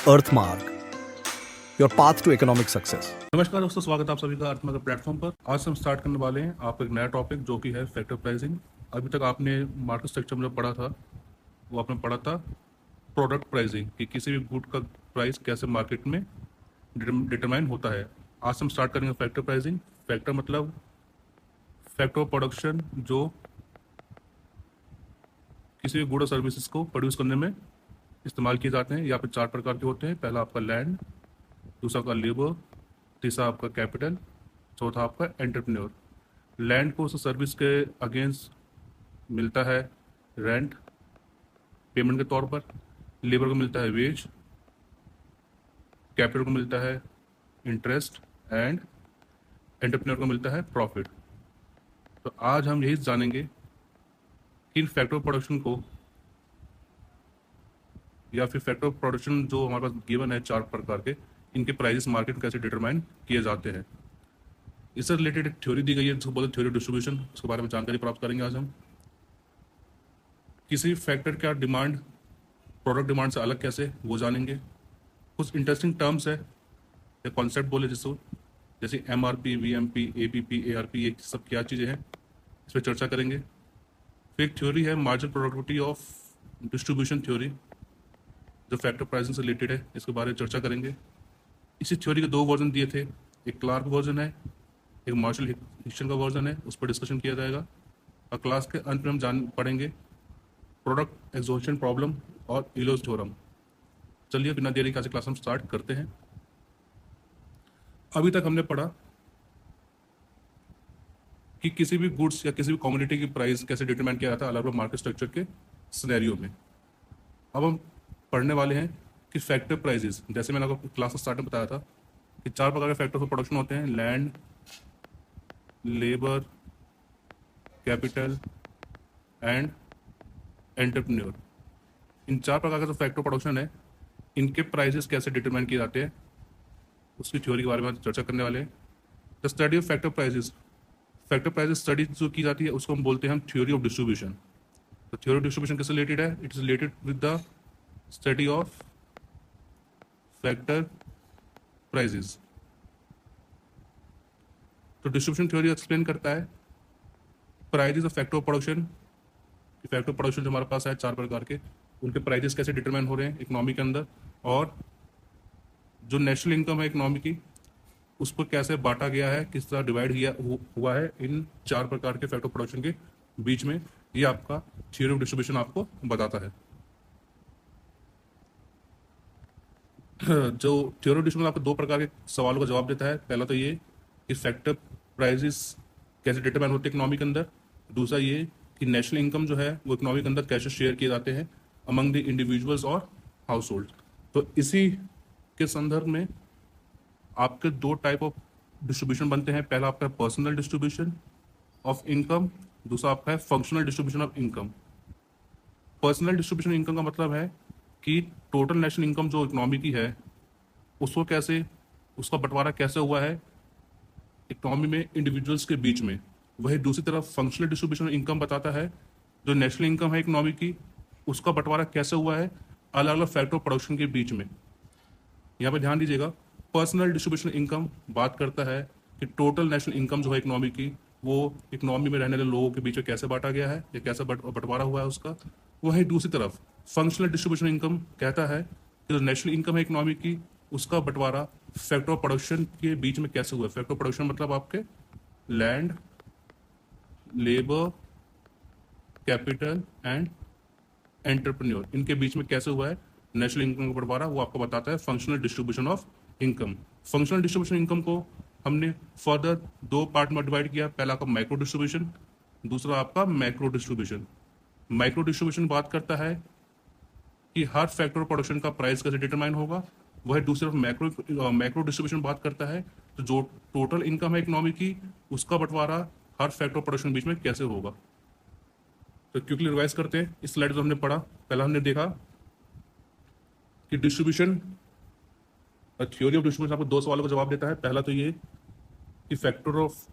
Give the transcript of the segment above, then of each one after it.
Earthmark, your path to economic success. नमस्कार दोस्तों, स्वागत है आप सभी का अर्थमार्क प्लेटफॉर्म पर। आज हम स्टार्ट करने वाले हैं आपका एक नया टॉपिक जो कि है फैक्टर प्राइसिंग। अभी तक आपने मार्केट स्ट्रक्चर में पढ़ा था, वो आपने पढ़ा था प्रोडक्ट प्राइसिंग कि किसी भी गुड का प्राइस कैसे मार्केट में डिटरमाइन होता है। आज हम स्टार्ट करेंगे फैक्टर प्राइसिंग। फैक्टर मतलब फैक्टर ऑफ प्रोडक्शन जो किसी भी गुड और सर्विसेज को प्रोड्यूस करने में इस्तेमाल किए जाते हैं। यहाँ पे 4 प्रकार के होते हैं। पहला आपका लैंड, दूसरा आपका लेबर, तीसरा आपका कैपिटल, चौथा आपका एंटरप्रेन्योर। लैंड को उस सर्विस के अगेंस्ट मिलता है रेंट पेमेंट के तौर पर, लेबर को मिलता है वेज, कैपिटल को मिलता है इंटरेस्ट एंड एंटरप्रेन्योर को मिलता है प्रॉफिट। तो आज हम यही जानेंगे कि इन फैक्टर ऑफ प्रोडक्शन को या फिर फैक्टर ऑफ प्रोडक्शन जो हमारे पास गिवन है 4 प्रकार के, इनके प्राइसेस मार्केट में कैसे डिटरमाइन किए जाते हैं। इससे रिलेटेड एक थ्योरी दी गई है जिसको बोलते हैं थ्योरी ऑफ डिस्ट्रीब्यूशन। उसके बारे में जानकारी प्राप्त करेंगे आज हम। किसी फैक्टर का डिमांड प्रोडक्ट डिमांड से अलग कैसे, वो जानेंगे। कुछ इंटरेस्टिंग टर्म्स है या कॉन्सेप्ट बोले जिसको, जैसे MRP, VMP, APP, ARP, ये सब क्या चीज़ें हैं, इस पर चर्चा करेंगे। फिर एक थ्योरी है marginal productivity of distribution theory जो फैक्टर प्राइसिंग से रिलेटेड है, इसके बारे में चर्चा करेंगे। इसी थ्योरी के 2 वर्जन दिए थे, एक क्लार्क वर्जन है, एक मार्शल हिक्सन का वर्जन है, उस पर डिस्कशन किया जाएगा। और क्लास के अंत में हम जान पढ़ेंगे प्रोडक्ट एग्जॉशन प्रॉब्लम और इलोज थ्योरम। चलिए बिना देरी के आज क्लास हम स्टार्ट करते हैं। अभी तक हमने पढ़ा कि किसी भी गुड्स या किसी भी कमोडिटी की प्राइस कैसे डिटरमाइन किया जाता है अलग अलग मार्केट स्ट्रक्चर के सिनेरियो में। अब हम पढ़ने वाले हैं कि फैक्टर प्राइसेस, जैसे मैंने आपको क्लास स्टार्ट में बताया था कि 4 प्रकार के फैक्टर ऑफ प्रोडक्शन होते हैं, land, labour, capital and entrepreneur. इन 4 प्रकार का जो फैक्टर ऑफ प्रोडक्शन है, इनके प्राइसेस कैसे डिटरमाइन किए जाते हैं, उसकी थ्योरी के बारे में चर्चा करने वाले हैं। The study of factor prices, factor prices study जो की जाती है उसको हम बोलते हैं थ्योरी ऑफ डिस्ट्रीब्यूशन। तो थ्योरी ऑफ डिस्ट्रीब्यूशन किससे रिलेटेड है? It is related with the study of factor prices. तो डिस्ट्रीब्यूशन थ्योरी एक्सप्लेन करता है prices of factor of production. Factor of production जो हमारे पास है 4 प्रकार के, उनके प्राइसेस कैसे डिटरमाइन हो रहे हैं इकोनॉमी के अंदर, और जो नेशनल इनकम है इकोनॉमी की, उस पर कैसे बांटा गया है, किस तरह डिवाइड किया हुआ है इन 4 प्रकार के फैक्टर ऑफ प्रोडक्शन के बीच में। ये आपका थ्योरी ऑफ डिस्ट्रीब्यूशन आपको बताता है। जो थ्योरी ऑफ डिस्ट्रीब्यूशन आपको 2 प्रकार के सवालों का जवाब देता है। पहला तो ये कि फैक्टर प्राइसेस कैसे डिटरमाइन होते हैं इकोनॉमी के अंदर, दूसरा ये कि नेशनल इनकम जो है वो इकोनॉमी के अंदर कैसे शेयर किए जाते हैं अमंग द इंडिविजुअल्स और हाउस होल्ड। तो इसी के संदर्भ में आपके 2 टाइप ऑफ डिस्ट्रीब्यूशन बनते हैं। पहला आपका पर्सनल डिस्ट्रीब्यूशन ऑफ इनकम, दूसरा आपका है functional distribution of income. Personal distribution income का मतलब है कि टोटल नेशनल इनकम जो इकोनॉमी की है उसको कैसे, उसका बंटवारा कैसे हुआ है इकोनॉमी में इंडिविजुअल्स के बीच में। वही दूसरी तरफ फंक्शनल डिस्ट्रीब्यूशन इनकम बताता है जो नेशनल इनकम है इकोनॉमी की, उसका बंटवारा कैसे हुआ है अलग अलग फैक्टर ऑफ प्रोडक्शन के बीच में। यहाँ पे ध्यान दीजिएगा, पर्सनल डिस्ट्रीब्यूशन इनकम बात करता है कि टोटल नेशनल इनकम जो है इकोनॉमी की, वो इकोनॉमी में रहने वाले लोगों के बीच में कैसे बांटा गया है या कैसे बंटवारा हुआ है उसका। वहीं दूसरी तरफ फंक्शनल डिस्ट्रीब्यूशन इनकम कहता है कि जो नेशनल इनकम है इकोनॉमी की, उसका बंटवारा फैक्टर ऑफ प्रोडक्शन के बीच में कैसे हुआ है। फैक्टर ऑफ प्रोडक्शन मतलब आपके land, labour, capital and entrepreneur, इनके बीच में कैसे हुआ है नेशनल इनकम का बंटवारा, वो आपको बताता है functional distribution of income. Functional distribution income को हमने फर्दर 2 पार्ट में डिवाइड किया। पहला आपका माइक्रो डिस्ट्रीब्यूशन, दूसरा आपका मैक्रो डिस्ट्रीब्यूशन। माइक्रो डिस्ट्रीब्यूशन बात करता है कि हर फैक्टर ऑफ प्रोडक्शन का प्राइस कैसे डिटरमाइन होगा। वह दूसरी तरफ मैक्रो डिस्ट्रीब्यूशन बात करता है तो जो टोटल इनकम है इकोनॉमी की, उसका बंटवारा हर फैक्टर ऑफ प्रोडक्शन के बीच में कैसे होगा। तो क्विकली रिवाइज करते हैं। इस स्लाइड जो हमने पढ़ा, पहला हमने देखा कि डिस्ट्रीब्यूशन, थ्योरी ऑफ डिस्ट्रीब्यूशन आपको 2 सवालों का जवाब देता है। पहला तो ये कि फैक्टर ऑफ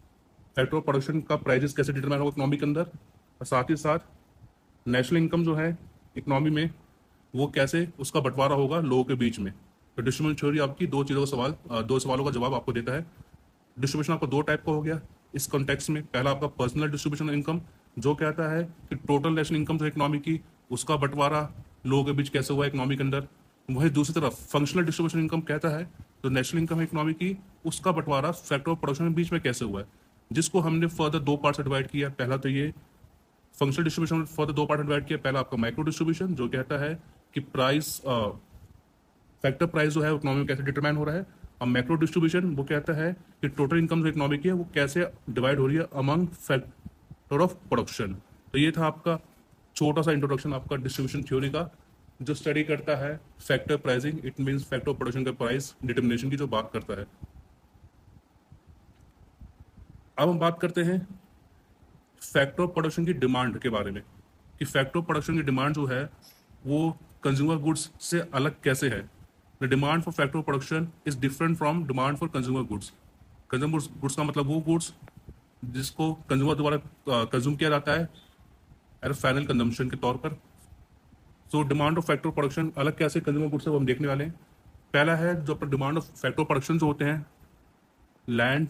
प्रोडक्शन का प्राइसेस कैसे डिटरमाइन होगा इकोनॉमी के अंदर, और साथ ही साथ नेशनल इनकम जो है इकोनॉमी में वो कैसे उसका बंटवारा होगा लोगों के बीच में। तो डिस्ट्रीब्यूशन थ्योरी आपकी दो सवालों का जवाब आपको देता है। डिस्ट्रीब्यूशन आपको दो टाइप का हो गया इस कॉन्टेक्स्ट में। पहला आपका पर्सनल डिस्ट्रीब्यूशन इनकम, जो कहता है कि टोटल नेशनल इनकम जो इकोनॉमी की, उसका बंटवारा लोगों के बीच कैसे हुआ इकोनॉमी के अंदर। वहीं दूसरी तरफ फंक्शनल डिस्ट्रीब्यूशन इनकम कहता है जो नेशनल इनकम है इकोनॉमी की, उसका बंटवारा फैक्टर ऑफ प्रोडक्शन के बीच में कैसे हुआ है, जिसको हमने फर्दर दो पार्ट से डिवाइड किया। पहला तो ये फंक्शनल डिस्ट्रीब्यूशन फर्दर दो पार्ट में डिवाइड किया। पहला आपका माइक्रो डिस्ट्रीब्यूशन, जो कहता है कि प्राइस फैक्टर प्राइस जो है इकोनॉमी में कैसे डिटरमाइन हो रहा है। और मैक्रो डिस्ट्रीब्यूशन वो कहता है कि टोटल इनकम जो इकोनॉमी की है वो कैसे डिवाइड हो रही है अमंग फैक्टर ऑफ प्रोडक्शन। तो ये था आपका छोटा सा इंट्रोडक्शन आपका डिस्ट्रीब्यूशन थ्योरी का, जो स्टडी करता है factor pricing, it means factor of production का प्राइस डिटर्मिनेशन की जो बात करता है। अब हम बात करते हैं फैक्टर ऑफ प्रोडक्शन की डिमांड के बारे में, कि फैक्टर ऑफ प्रोडक्शन की डिमांड जो है वो कंज्यूमर गुड्स से अलग कैसे है। The demand for factor of production is different from demand for consumer goods. Consumer goods का मतलब वो गुड्स जिसको कंज्यूमर द्वारा कंज्यूम किया जाता है एज फाइनल कंजम्पशन के तौर पर। So demand of factor of production अलग कैसे कंज्यूमर गुड्स है वो हम देखने वाले हैं। पहला है जो अपना demand of factor of production जो होते हैं, land,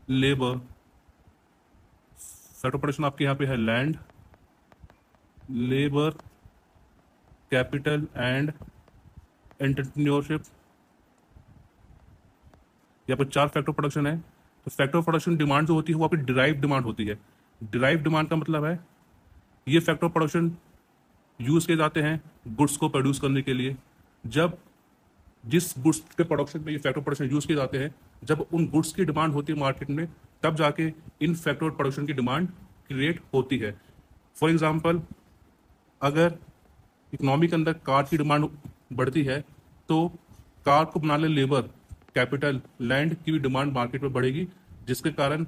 labour. Factor of production आपके यहाँ पे है land, labour, capital and entrepreneurship. यहाँ पर चार फैक्टर ऑफ प्रोडक्शन है। तो फैक्टर ऑफ प्रोडक्शन डिमांड जो होती है वो आपकी डिराइव डिमांड होती है। डिराइव डिमांड का मतलब है ये फैक्टर ऑफ प्रोडक्शन यूज किए जाते हैं गुड्स को प्रोड्यूस करने के लिए। जब जिस गुड्स के प्रोडक्शन में ये फैक्टर ऑफ प्रोडक्शन यूज किए जाते हैं, जब उन गुड्स की डिमांड होती है मार्केट में, तब जाके इन फैक्टर ऑफ प्रोडक्शन की डिमांड क्रिएट होती है। फॉर एग्जाम्पल, अगर इकोनॉमी के अंदर कार की डिमांड बढ़ती है तो कार को बनाने लेबर, कैपिटल, लैंड की भी डिमांड मार्केट में बढ़ेगी, जिसके कारण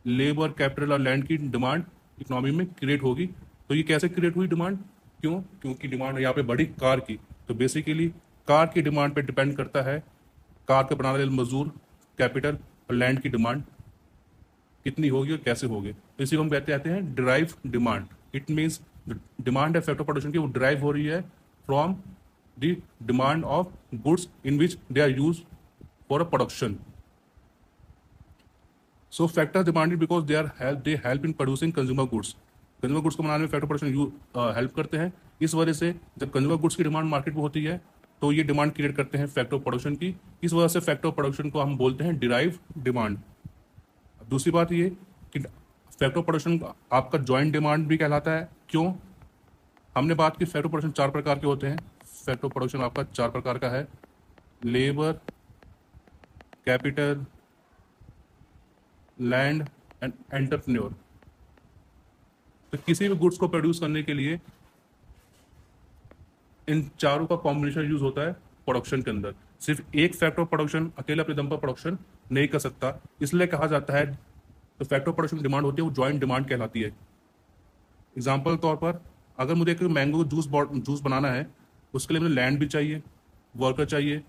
लेबर, कैपिटल और लैंड की डिमांड इकोनॉमी में क्रिएट होगी। तो ये कैसे क्रिएट हुई डिमांड? क्योंकि डिमांड यहाँ पे बढ़ी कार की। तो बेसिकली कार की डिमांड पे डिपेंड करता है कार के बनाने वाले मजदूर, कैपिटल और लैंड की डिमांड कितनी होगी और कैसे होगी। तो इसी को हम कहते हैं derive demand. It means demand है फैक्टर प्रोडक्शन की, वो डिराइव हो रही है from the demand of goods in which they are use for a production. So factor demanded because they help in producing consumer goods. Consumer goods को बनाने में factor production help करते हैं। इस वजह से जब कंज्यूमर गुड्स की डिमांड मार्केट में होती है तो ये डिमांड क्रिएट करते हैं फैक्टर ऑफ प्रोडक्शन की। इस वजह से फैक्टर ऑफ प्रोडक्शन को हम बोलते हैं डिराइव डिमांड। दूसरी बात ये कि फैक्टर ऑफ प्रोडक्शन आपका जॉइंट डिमांड भी कहलाता है। क्यों? हमने बात की फैक्टर ऑफ प्रोडक्शन चार प्रकार के होते हैं। फैक्टर ऑफ प्रोडक्शन आपका चार प्रकार का है, labour, capital, land and entrepreneur. तो किसी भी गुड्स को प्रोड्यूस करने के लिए इन चारों का कॉम्बिनेशन यूज होता है प्रोडक्शन के अंदर। सिर्फ एक फैक्टर ऑफ प्रोडक्शन अकेले अपने दम पर प्रोडक्शन नहीं कर सकता, इसलिए कहा जाता है तो फैक्टर ऑफ प्रोडक्शन डिमांड होती है वो जॉइंट डिमांड कहलाती है। एग्जाम्पल के तौर पर, अगर मुझे एक मैंगो जूस बनाना है, उसके लिए मुझे लैंड भी चाहिए, वर्कर चाहिए,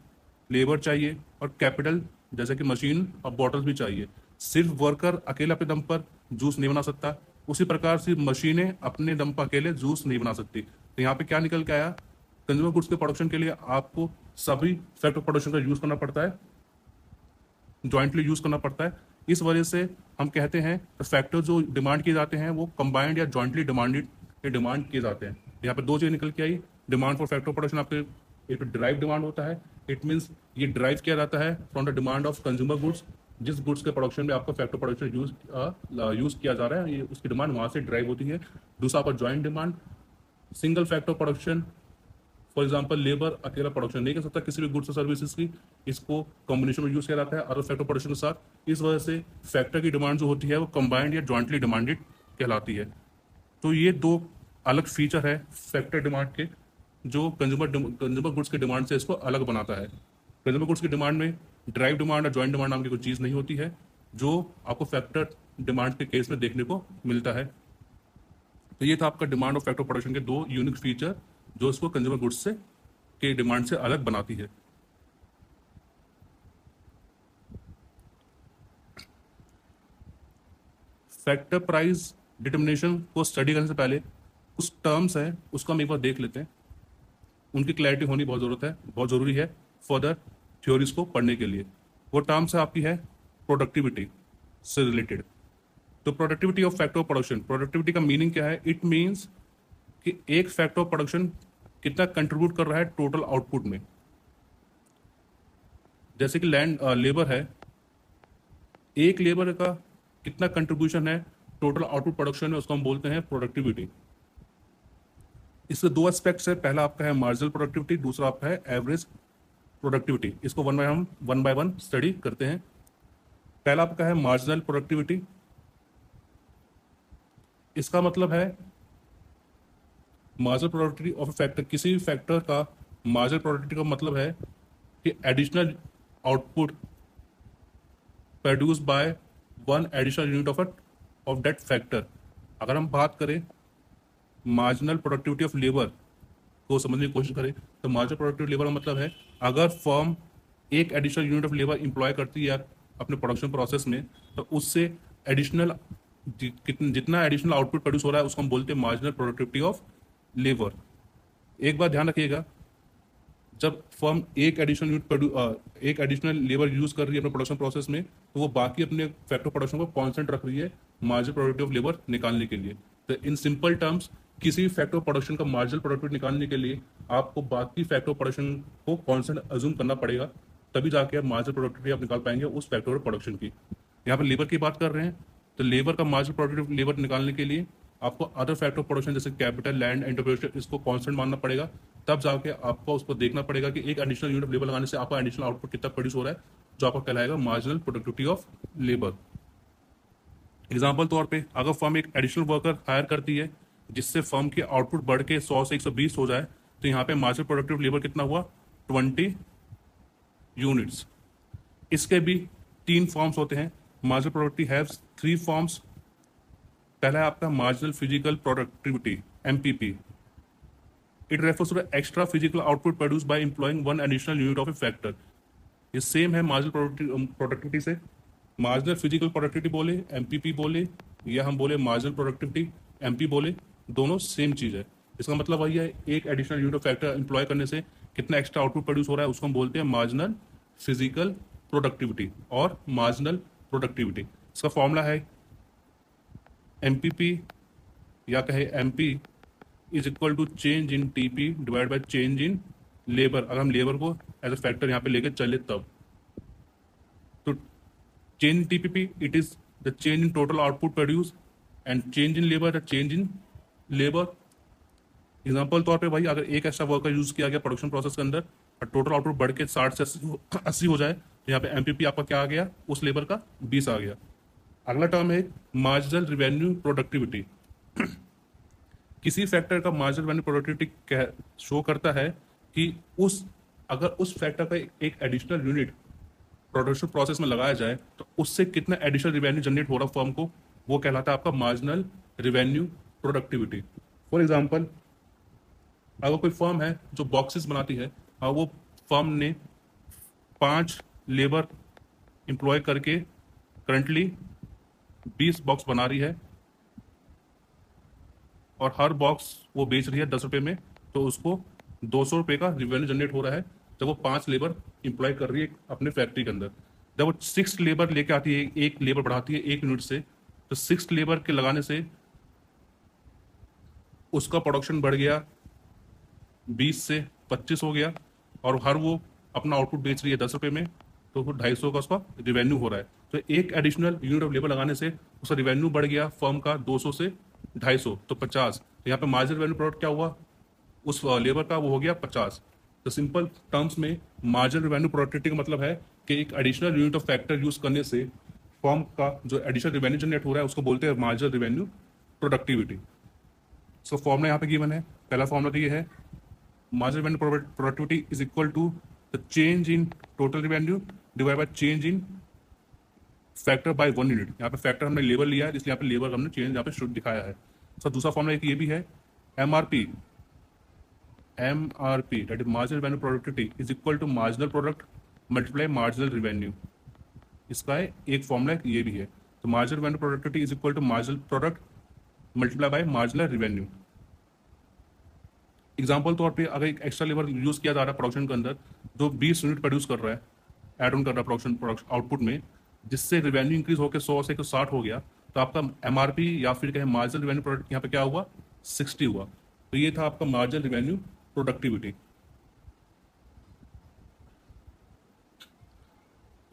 लेबर चाहिए और कैपिटल जैसे कि मशीन और बॉटल्स भी चाहिए। सिर्फ वर्कर अकेले अपने दम पर जूस नहीं बना सकता, उसी प्रकार से मशीनें अपने दम पर अकेले जूस नहीं बना सकती। तो यहाँ पे क्या निकल के आया? कंज्यूमर गुड्स के प्रोडक्शन के लिए आपको सभी फैक्टर प्रोडक्शन का यूज करना पड़ता है, जॉइंटली यूज करना पड़ता है। इस वजह से हम कहते हैं फैक्टर जो डिमांड किए जाते हैं वो कंबाइंड या जॉइंटली डिमांड किए जाते हैं। यहाँ पे दो चीज़ निकल के आई। डिमांड फॉर फैक्टर प्रोडक्शन आपके एक डिराइव डिमांड होता है। इट मीन्स ये डिराइव किया जाता है from the demand of consumer goods. जिस गुड्स के प्रोडक्शन में आपका फैक्टर प्रोडक्शन यूज किया जा रहा है, ये उसकी डिमांड वहाँ से ड्राइव होती है। दूसरा आपका joint demand, single factor production. For example, labour अकेला प्रोडक्शन नहीं कर सकता किसी भी गुड्स और सर्विसेज की, इसको कॉम्बिनेशन में यूज किया जाता है अदर फैक्टर प्रोडक्शन के साथ। इस वजह से फैक्टर की डिमांड जो होती है वो कंबाइंड या जॉइंटली डिमांडेड कहलाती है। तो ये दो अलग फीचर है फैक्टर डिमांड के, जो कंज्यूमर गुड्स की डिमांड से इसको अलग बनाता है। कंज्यूमर गुड्स की डिमांड में ड्राइव डिमांड और जॉइंट डिमांड नाम की कोई चीज़ नहीं होती है, जो आपको फैक्टर डिमांड के केस में देखने को मिलता है। तो ये था आपका डिमांड और फैक्टर प्रोडक्शन के दो यूनिक फीचर जो इसको कंज्यूमर गुड्स से के डिमांड से अलग बनाती है। फैक्टर प्राइस डिटर्मिनेशन को स्टडी करने से पहले कुछ टर्म्स है उसको हम एक बार देख लेते हैं। उनकी क्लैरिटी होनी बहुत ज़रूरी है फर्दर थ्योरीज को पढ़ने के लिए। वो टर्म्स आपकी है प्रोडक्टिविटी से रिलेटेड। तो productivity of factor of production, productivity का मीनिंग क्या है? इट मीन्स कि एक फैक्टर ऑफ प्रोडक्शन कितना कंट्रीब्यूट कर रहा है टोटल आउटपुट में। जैसे कि लेबर है, एक लेबर का कितना कंट्रीब्यूशन है टोटल आउटपुट प्रोडक्शन में, उसको हम बोलते हैं प्रोडक्टिविटी। इसके दो एस्पेक्ट्स है, पहला आपका है मार्जिनल प्रोडक्टिविटी, दूसरा आपका है एवरेज प्रोडक्टिविटी। इसको वन बाय वन स्टडी करते हैं। पहला आपका है मार्जिनल प्रोडक्टिविटी। इसका मतलब है मार्जिनल प्रोडक्टिविटी ऑफ फैक्टर, किसी भी फैक्टर का मार्जिनल प्रोडक्टिविटी का मतलब है कि additional output produce by one additional unit of that factor. अगर हम बात करें मार्जिनल प्रोडक्टिविटी ऑफ लेबर को समझने की कोशिश करें, तो मार्जिनल प्रोडक्टिविटी लेबर का मतलब है अगर फर्म एक additional unit of labour employ करती है अपने प्रोडक्शन प्रोसेस में, तो उससे एडिशनल जितना एडिशनल आउटपुट प्रोड्यूस हो रहा है उसको हम बोलते हैं मार्जिनल प्रोडक्टिविटी ऑफ लेबर। एक बात ध्यान रखिएगा, जब फर्म एक एडिशनल लेबर यूज कर रही है अपने प्रोडक्शन प्रोसेस में, तो वो बाकी अपने फैक्टर प्रोडक्शन को कांस्टेंट रख रही है मार्जिनल प्रोडक्टिविटी ऑफ लेबर निकालने के लिए। तो इन सिंपल टर्म्स, किसी भी फैक्टर प्रोडक्शन का मार्जिनल प्रोडक्टिविटी निकालने के लिए आपको बाकी फैक्टर प्रोडक्शन को कांस्टेंट अज्यूम करना पड़ेगा, तभी जाके आप मार्जिनल प्रोडक्टिविटी आप निकाल पाएंगे उस फैक्टर प्रोडक्शन की। यहाँ पर लेबर की बात कर रहे हैं, तो लेबर का मार्जिनल प्रोडक्टिविटी लेबर निकालने के लिए आपको अदर फैक्टर प्रोडक्शन जैसे कैपिटल, लैंड, एंटरप्रेन्योरशिप, इसको कांस्टेंट मानना पड़ेगा। तब जाके आपको उसको देखना पड़ेगा कि एक एडिशनल यूनिट ऑफ लेबर लगाने से आपका एडिशनल आउटपुट कितना प्रोड्यूस हो रहा है, जो आपका कहलाएगा marginal productivity of labour. Example तौर पे अगर फर्म एक एडिशनल वर्कर हायर करती है जिससे फर्म की आउटपुट बढ़ के 100 से 120 हो जाए, तो यहाँ पे मार्जिनल प्रोडक्टिव लेबर कितना हुआ? 20 यूनिट्स। इसके भी 3 फॉर्म्स होते हैं। Marginal productivity haves 3 forms. पहला है आपका marginal physical productivity, MPP. It refers to extra physical output produce by employing one additional unit of a factor. ये सेम है मार्जिनल प्रोडक्टिविटी से। मार्जिनल फिजिकल प्रोडक्टिविटी बोले, एमपीपी बोले, या हम बोले मार्जिनल प्रोडक्टिविटी एमपी बोले, दोनों सेम चीज़ है। इसका मतलब वही है, एक additional unit of factor employ करने से कितना एक्स्ट्रा आउटपुट प्रोड्यूस हो रहा है, उसको हम बोलते हैं मार्जिनल फिजिकल प्रोडक्टिविटी और मार्जिनल प्रोडक्टिविटी। इसका फॉर्मूला है एमपीपी या कहे MP is equal to change in TP divide by change in labour. अगर हम लेबर को एज अ फैक्टर यहाँ पे लेके चले तब, तो change in TPP, it is the change in total output produced, and change in labor, the change in labor। Example तौर पे भाई, अगर एक ऐसा वर्कर यूज किया गया प्रोडक्शन प्रोसेस के अंदर और टोटल आउटपुट बढ़ के 60 से 80 हो जाए, तो यहाँ पे एमपीपी आपका क्या आ गया? उस लेबर का 20 आ गया। अगला टर्म है मार्जिनल रिवेन्यू प्रोडक्टिविटी। किसी फैक्टर का मार्जिनल रिवेन्यू प्रोडक्टिविटी शो करता है कि अगर उस फैक्टर का एक एडिशनल यूनिट प्रोडक्शन प्रोसेस में लगाया जाए तो उससे कितना एडिशनल रिवेन्यू जनरेट हो रहा फर्म को, वो कहलाता है आपका marginal revenue productivity. For example, अगर कोई फर्म है जो बॉक्सेस बनाती है और वो फर्म ने 5 लेबर एम्प्लॉय करके करंटली 20 बॉक्स बना रही है और हर बॉक्स वो बेच रही है 10 रुपये में, तो उसको 200 रुपये का रिवेन्यू जनरेट हो रहा है जब वो 5 लेबर इंप्लॉय कर रही है अपने फैक्ट्री के अंदर। जब वो 6 लेबर लेके आती है, एक लेबर बढ़ाती है 1 यूनिट से, तो 6 लेबर के लगाने से उसका प्रोडक्शन बढ़ गया 20 से 25 हो गया, और हर वो अपना आउटपुट बेच रही है 10 रुपये में, तो वो 250 का उसका रिवेन्यू हो रहा है। तो एक एडिशनल यूनिट ऑफ लेबर लगाने से उसका रिवेन्यू बढ़ गया फर्म का 200 से 250, तो 50। तो यहाँ पे मार्जिनल रिवेन्यू प्रोडक्ट क्या हुआ? उस लेबर का वो हो गया 50। तो सिंपल टर्म्स में मार्जिनल रिवेन्यू प्रोडक्टिविटी का मतलब है कि एक additional unit of factor use करने से फर्म का जो एडिशनल रिवेन्यू जनरेट हो रहा है उसको बोलते हैं marginal revenue productivity. So formula यहाँ पे गिवन है। पहला फॉर्मूला तो ये है, marginal revenue productivity is equal to the change in total revenue divide by change in factor by 1 unit. यहाँ पे फैक्टर हमने लेबर लिया है, इसलिए यहाँ पे लेबर हमने चेंज यहाँ पे शुद्ध दिखाया है। सर दूसरा फॉर्मूला एक ये भी है, MRP that is marginal revenue productivity is equal to marginal product multiply marginal revenue. इसका एक फॉर्मूला ये भी है। तो marginal revenue productivity is equal to marginal product multiply by marginal revenue. Example तौर पे अगर एक एक्स्ट्रा लेबर यूज़ किया जा रहा है प्रोडक्शन के अंदर, जो 20 यूनिट प्रोड्यूस कर रहा है, ऐड ऑन कर रहा है प्रोडक्शन आउटपुट में, जिससे रेवेन्यू इंक्रीज होकर 100 से 60 हो गया, तो आपका एमआरपी या फिर कहें मार्जिनल रेवेन्यू प्रोडक्ट यहाँ पे क्या हुआ, 60 हुआ। तो ये था आपका मार्जिनल रेवेन्यू प्रोडक्टिविटी।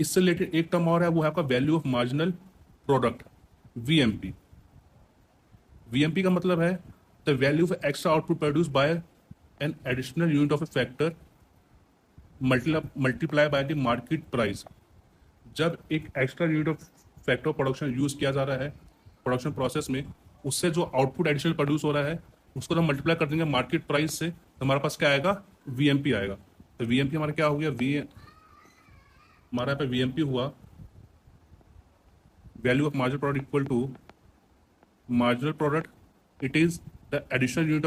इससे रिलेटेड एक टर्म और है, वो है आपका value of marginal product, VMP. VMP का मतलब है the value of extra output produce bye an additional unit of a factor multiply by the market price. जब एक extra unit of factor production use किया जा रहा है प्रोडक्शन प्रोसेस में, उससे जो आउटपुट एडिशनल प्रोड्यूस हो रहा है उसको हम मल्टीप्लाई कर देंगे मार्केट प्राइस से, तो हमारे पास क्या आएगा, वीएमपी आएगा। तो वीएमपी हमारा क्या हो गया, हमारा यहाँ पे वीएमपी हुआ value of marginal product equal to marginal product. It is the additional unit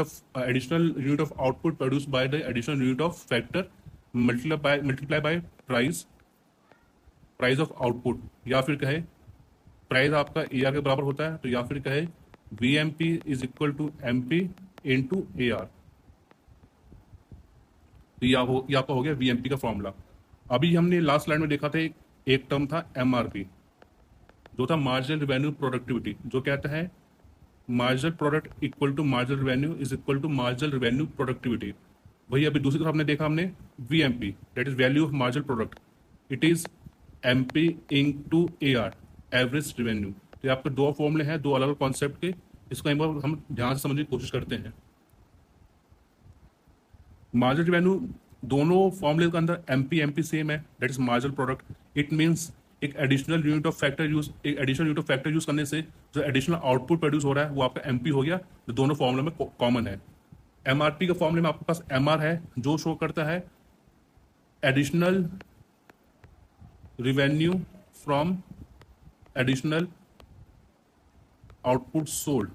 of output produced by the additional unit of factor multiply by price of output, या फिर कहे प्राइस आपका AR के बराबर होता है, तो या फिर कहे VMP is equal to MP into AR। तो ये आपका हो गया VMP का फॉर्मूला। अभी हमने लास्ट स्लाइड में देखा था एक टर्म था MRP, जो था मार्जिनल रेवेन्यू प्रोडक्टिविटी, जो कहता है marginal product equal to marginal revenue is equal to marginal revenue productivity. वही अभी दूसरी तरफ हमने देखा हमने VMP, that is value of marginal product, it is MP into AR, average revenue. तो ये आपके दो फॉर्मूले हैं, दो अलग अलग कॉन्सेप्ट के, इसको एक बार हम ध्यान से समझने की कोशिश करते हैं। मार्जिनल रेवेन्यू दोनों फॉर्मूले के अंदर MP सेम है, that is marginal product. It means एक additional unit of factor use करने से जो एडिशनल आउटपुट प्रोड्यूस हो रहा है वो आपका MP हो गया, जो दोनों फॉर्मूले में कॉमन है। MRP के फॉर्मूले में आपके पास MR है, जो शो करता है additional revenue from additional output sold,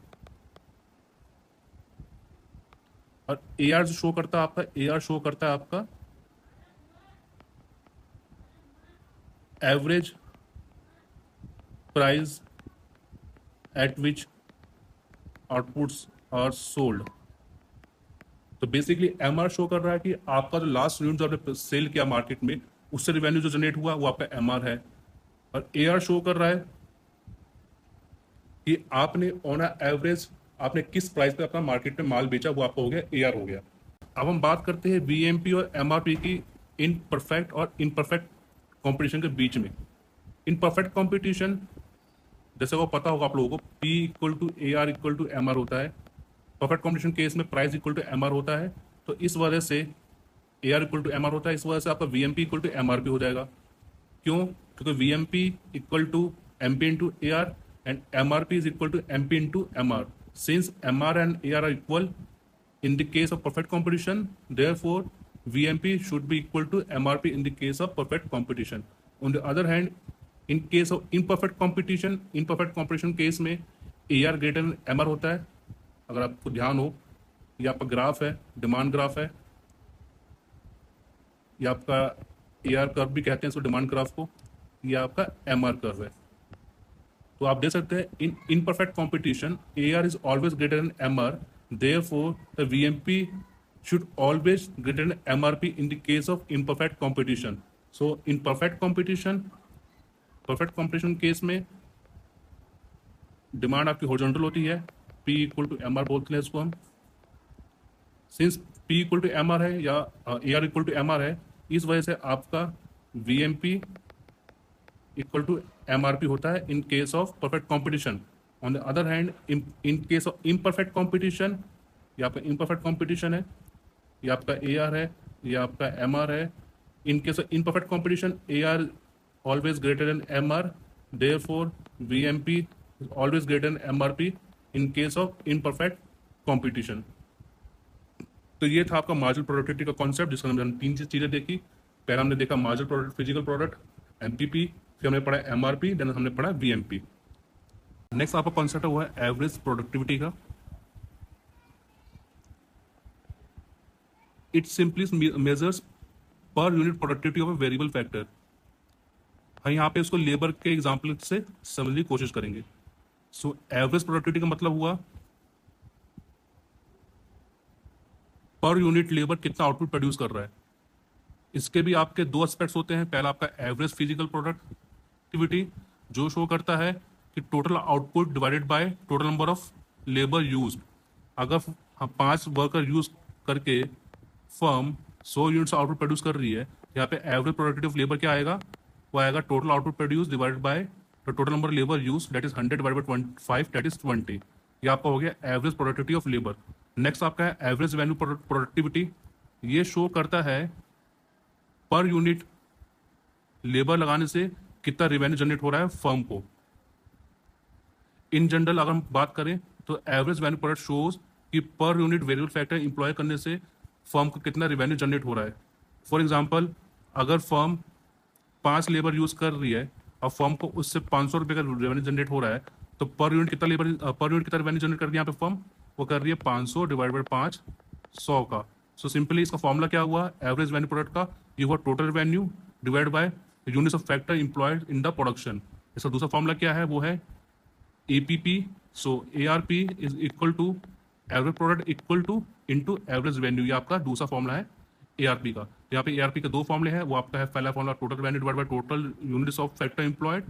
और AR जो शो करता है आपका, AR शो करता है आपका average price at which outputs are sold. तो बेसिकली MR शो कर रहा है कि आपका जो लास्ट यूनिट जो आपने सेल किया मार्केट में, उससे रेवेन्यू जो जनरेट हुआ वो आपका MR है, और AR शो कर रहा है कि आपने ऑन एवरेज आपने किस प्राइस पे अपना मार्केट में माल बेचा, वो आपका हो गया AR हो गया। अब हम बात करते हैं VMP और MRP की इन परफेक्ट और इनपरफेक्ट कंपटीशन के बीच में। इन परफेक्ट कंपटीशन जैसे वो पता होगा आप लोगों को, P equal to AR equal to MR होता है। परफेक्ट कंपटीशन केस में प्राइस इक्वल टू MR होता है, तो इस वजह से AR इक्वल टू MR होता है, इस वजह से आपका VMP इक्वल टू MRP हो जाएगा। क्यों? क्योंकि VMP equal to MP into AR and MRP is equal to MP into MR। Since MR and AR are equal in the case of perfect competition, therefore VMP should be equal to MRP in the case of perfect competition. On the other hand, in case of imperfect competition case में AR greater than MR होता है। अगर आपको ध्यान हो, ये आपका graph है, डिमांड ग्राफ है, ये आपका AR कर्व भी कहते हैं इसको, डिमांड ग्राफ को, ये आपका MR कर्व है। तो आप देख सकते हैं in imperfect competition AR is always greater than MR, therefore the VMP should always greater than MRP in the case of imperfect competition. So in perfect competition case में डिमांड आपकी horizontal होती है, P इक्वल टू MR बोलते हैं इसको हम। Since P equal to MR है या AR इक्वल टू MR है, इस वजह से आपका VMP इक्वल टू MRP होता है इन case of perfect competition. On the other hand in case of imperfect competition, ये आपका इम्परफेक्ट कॉम्पिटिशन है, ये आपका AR है, ये आपका MR है। इन case of imperfect competition AR always greater than MR, therefore VMP always greater then MRP in case of imperfect competition. तो ये था आपका मार्जिनल प्रोडक्टिविटी का कॉन्सेप्ट, जिसका हमने तीन चीजें देखी। पहला हमने देखा marginal product, physical product, MPP, फिर हमने पढ़ा MRP, देन हमने पढ़ा VMP। नेक्स्ट आपका कॉन्सेप्ट हुआ है एवरेज प्रोडक्टिविटी का। It simply measures per unit productivity of a variable factor. हम यहाँ पे इसको लेबर के एग्जांपल से समझने की कोशिश करेंगे। सो एवरेज प्रोडक्टिविटी का मतलब हुआ पर यूनिट लेबर कितना आउटपुट प्रोड्यूस कर रहा है। इसके भी आपके दो एस्पेक्ट्स होते हैं। पहला आपका एवरेज फिजिकल प्रोडक्टिविटी, जो शो करता है कि total output divided by total number of labour use. अगर हम 5 वर्कर यूज करके फर्म 100 यूनिट्स आउटपुट प्रोड्यूस कर रही है, यहाँ पे एवरेज प्रोडक्टिविटी ऑफ लेबर क्या आएगा, वो आएगा total output produce divided by the total number labour use, that is 100 divided by 25, that is 20। ये आपका हो गया average productivity of labour. Next आपका है एवरेज वैल्यू प्रोडक्टिविटी। ये शो करता है पर यूनिट लेबर लगाने से कितना रेवेन्यू जनरेट हो रहा है फर्म को। इन जनरल अगर हम बात करें तो एवरेज वैल्यू प्रोडक्ट शोज कि per unit variable factor employee करने से फर्म को कितना रेवेन्यू जनरेट हो रहा है। फॉर एग्जांपल, अगर फर्म 5 लेबर यूज कर रही है और फर्म को उससे 500 रुपये का रेवेन्यू जनरेट हो रहा है, तो पर यूनिट कितना रेवेन्यू जनरेट कर रही है यहाँ पे फर्म, वो कर रही है 500 डिवाइड बाय 5, 100 का। सो सिंपली इसका फॉर्मूला क्या हुआ एवरेज वैल्यू प्रोडक्ट का, ये हुआ total revenue divide by units of factor employed in the production. इसका दूसरा फॉर्मूला क्या है, वो है APP। So ARP is equal to average product equal to into average revenue. ये आपका दूसरा फॉर्मूला है ARP का। यहाँ पे ARP के दो फॉर्मूले हैं, वो आपका है पहला formula total revenue divide by total units of factor employed,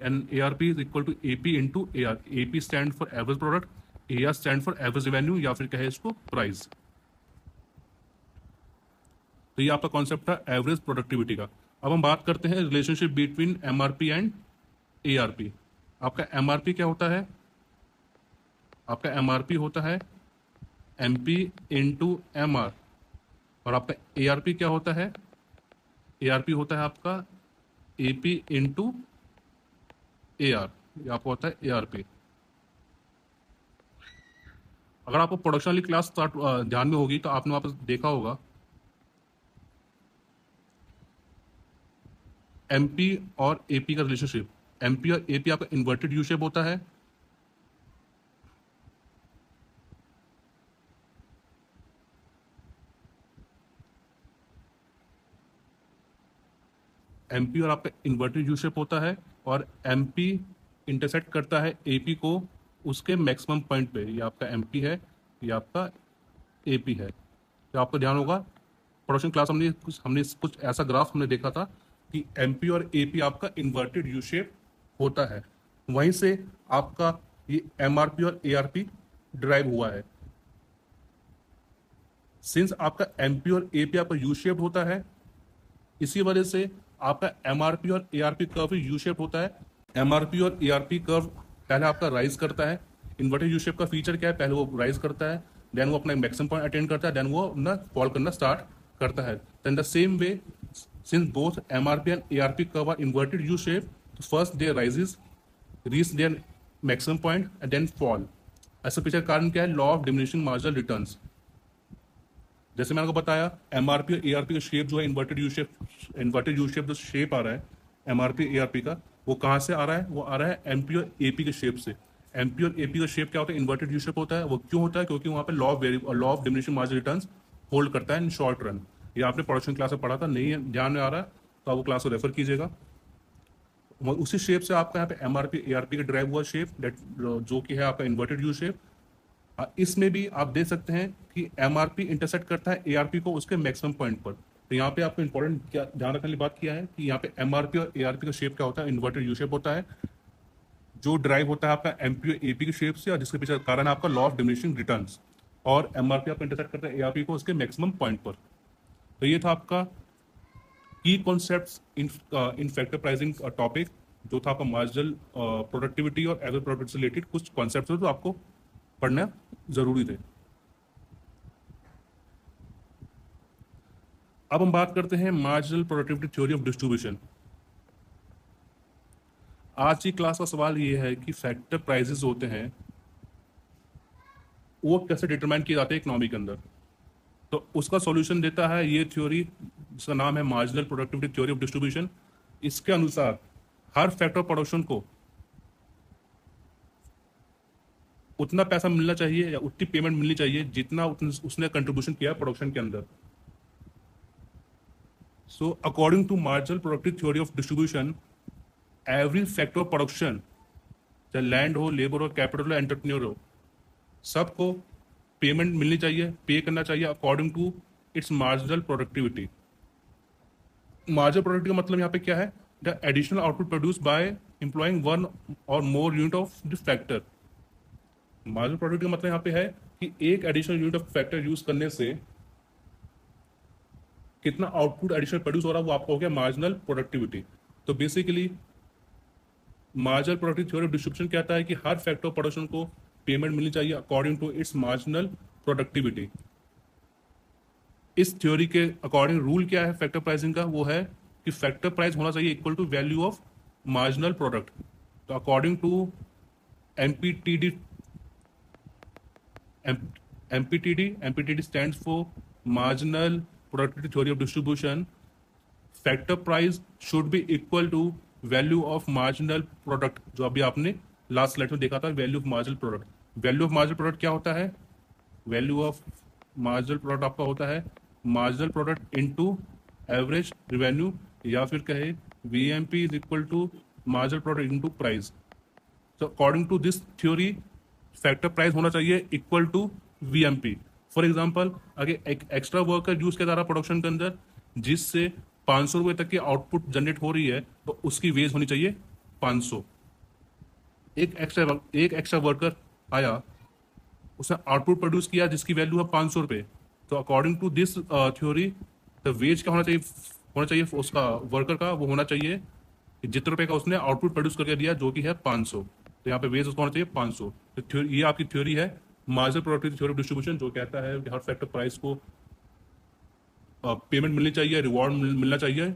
and ARP is equal to AP into AR। AP stand for average product, AR stand for average revenue, या फिर कहे इसको प्राइस। तो ये आपका कॉन्सेप्ट था एवरेज प्रोडक्टिविटी का। अब हम बात करते हैं relationship between MRP and ARP। आपका MRP क्या होता है, आपका MRP होता है MP इंटू MR, और आपका ARP क्या होता है, ARP होता है आपका AP इंटू AR। ये आपका होता है ARP। अगर आपको प्रोडक्शन वाली क्लास स्टार्ट ध्यान में होगी तो आपने वापस देखा होगा MP और AP का रिलेशनशिप। MP और AP आपका इन्वर्टेड यू शेप होता है। MP और आपका इन्वर्टेड यू शेप होता है, और MP इंटरसेक्ट करता है AP को उसके मैक्सिमम पॉइंट पे। ये आपका MP है, ये आपका AP है। तो आपको ध्यान होगा प्रोडक्शन क्लास हमने कुछ ऐसा ग्राफ हमने देखा था कि MP और AP आपका इन्वर्टेड यू शेप होता है। वहीं से आपका ये MRP और ARP ड्राइव हुआ है। सिंस आपका MP और AP आपका यू शेप होता है, इसी वजह से आपका MRP और ARP कर्व यू शेप होता है। MRP और ARP कर्व पहले आपका राइज करता है। इन्वर्टेड यू शेप का फीचर क्या है, पहले वो राइज करता है, देन वो अपना मैक्सिमम पॉइंट अटेंड करता है, देन वो अपना फॉल करना स्टार्ट करता है। Then the same way since both MRP and ARP curve are inverted U shape, first they rises reach their maximum point and then fall. ऐसा पीछे कारण क्या है, law of diminishing marginal returns. जैसे मैंने आपको बताया MRP और ARP का शेप जो है इन्वर्टेड यू शेप जो शेप आ रहा है MRP ARP का, वो कहाँ से आ रहा है, वो आ रहा है MP और AP के शेप से। MP और AP का शेप क्या होता है, इन्वर्टेड यू शेप होता है। वो क्यों होता है, क्योंकि वहाँ पे law of diminishing marginal returns hold करता है इन शॉर्ट रन। ये आपने प्रोडक्शन क्लास में पढ़ा था, नहीं है ध्यान में आ रहा है तो आप वो क्लास को रेफर कीजिएगा। उसी शेप से आपका यहाँ पे MRP ARP का ड्राइव हुआ शेप, जो कि है आपका इन्वर्टेड यू शेप। इसमें भी आप देख सकते हैं कि MRP इंटरसेक्ट करता है ARP को उसके मैक्सिमम पॉइंट पर। तो यहाँ पे आपको इंपॉर्टेंट क्या ध्यान रखने की बात किया है कि यहाँ पे MRP और ARP का शेप क्या होता है, इन्वर्टेड यू शेप होता है, जो ड्राइव होता है आपका MP और AP के शेप से, और जिसके पीछे कारण है आपका लॉ ऑफ डिमिनिशिंग रिटर्न्स। और MRP आपको इंटरसेक्ट करता है ARP को उसके मैक्सिमम पॉइंट पर। तो ये था आपका की कॉन्सेप्ट्स इन फैक्टर प्राइसिंग टॉपिक, जो था आपका मार्जिनल प्रोडक्टिविटी और एवरेज प्रोडक्ट से रिलेटेड कुछ कॉन्सेप्ट्स जो आपको पढ़ना जरूरी थे। अब हम बात करते हैं marginal productivity theory of distribution. आज की क्लास का सवाल ये है कि फैक्टर प्राइसेस होते हैं वो कैसे डिटरमाइन किए जाते हैं इकोनॉमी के अंदर। तो उसका सॉल्यूशन देता है ये थ्योरी, जिसका नाम है marginal productivity theory of distribution. इसके अनुसार हर फैक्टर प्रोडक्शन को उतना पैसा मिलना चाहिए या उतनी पेमेंट मिलनी चाहिए जितना उसने कंट्रीब्यूशन किया प्रोडक्शन के अंदर। So according to marginal productive theory of distribution, every factor of production, चाहे लैंड हो, लेबर हो, कैपिटल हो, एंटरप्रेन्योर हो, सबको पेमेंट मिलनी चाहिए, पे करना चाहिए according to its marginal productivity. Marginal productivity का मतलब यहाँ पे क्या है? The additional output produce by employing one और more unit of the factor. Marginal productivity का मतलब यहाँ पे है कि एक additional unit of factor use करने से कितना आउटपुट एडिशनल प्रोड्यूस हो रहा है, वो आपका हो गया मार्जिनल प्रोडक्टिविटी। तो basically marginal productivity theory of distribution कहता है कि हर फैक्टर ऑफ प्रोडक्शन को पेमेंट मिलनी चाहिए according to its marginal productivity. इस थ्योरी के अकॉर्डिंग रूल क्या है फैक्टर प्राइसिंग का? वो है कि फैक्टर प्राइस होना चाहिए equal to value of marginal product. तो according to MPTD, MPTD stands for marginal productivity theory of distribution, factor price should be equal to value of marginal product. जो अभी आपने लास्ट स्लाइड में देखा था, value of marginal product. Value of marginal product क्या होता है? Value of marginal product आपका होता है marginal product into average revenue, या फिर कहे VMP is equal to marginal product into price. तो according to this theory factor price होना चाहिए equal to VMP. For example, अगर एक एक्स्ट्रा वर्कर यूज किया जा रहा प्रोडक्शन के अंदर जिससे 500 रुपए तक की आउटपुट जनरेट हो रही है, तो उसकी वेज होनी चाहिए 500। एक एक्स्ट्रा वर्कर आया, उसने आउटपुट प्रोड्यूस किया जिसकी वैल्यू है 500 रुपए। तो according to this theory the wage क्या होना चाहिए उसका वर्कर का, वो होना चाहिए कि जितने रुपए का उसने आउटपुट प्रोड्यूस करके दिया, जो कि है 500। तो यहाँ पे वेज उसका होना चाहिए 500। तो ये आपकी थ्योरी है marginal productivity theory of distribution, जो कहता है कि हर फैक्टर प्राइस को पेमेंट मिलनी चाहिए, रिवॉर्ड मिलना चाहिए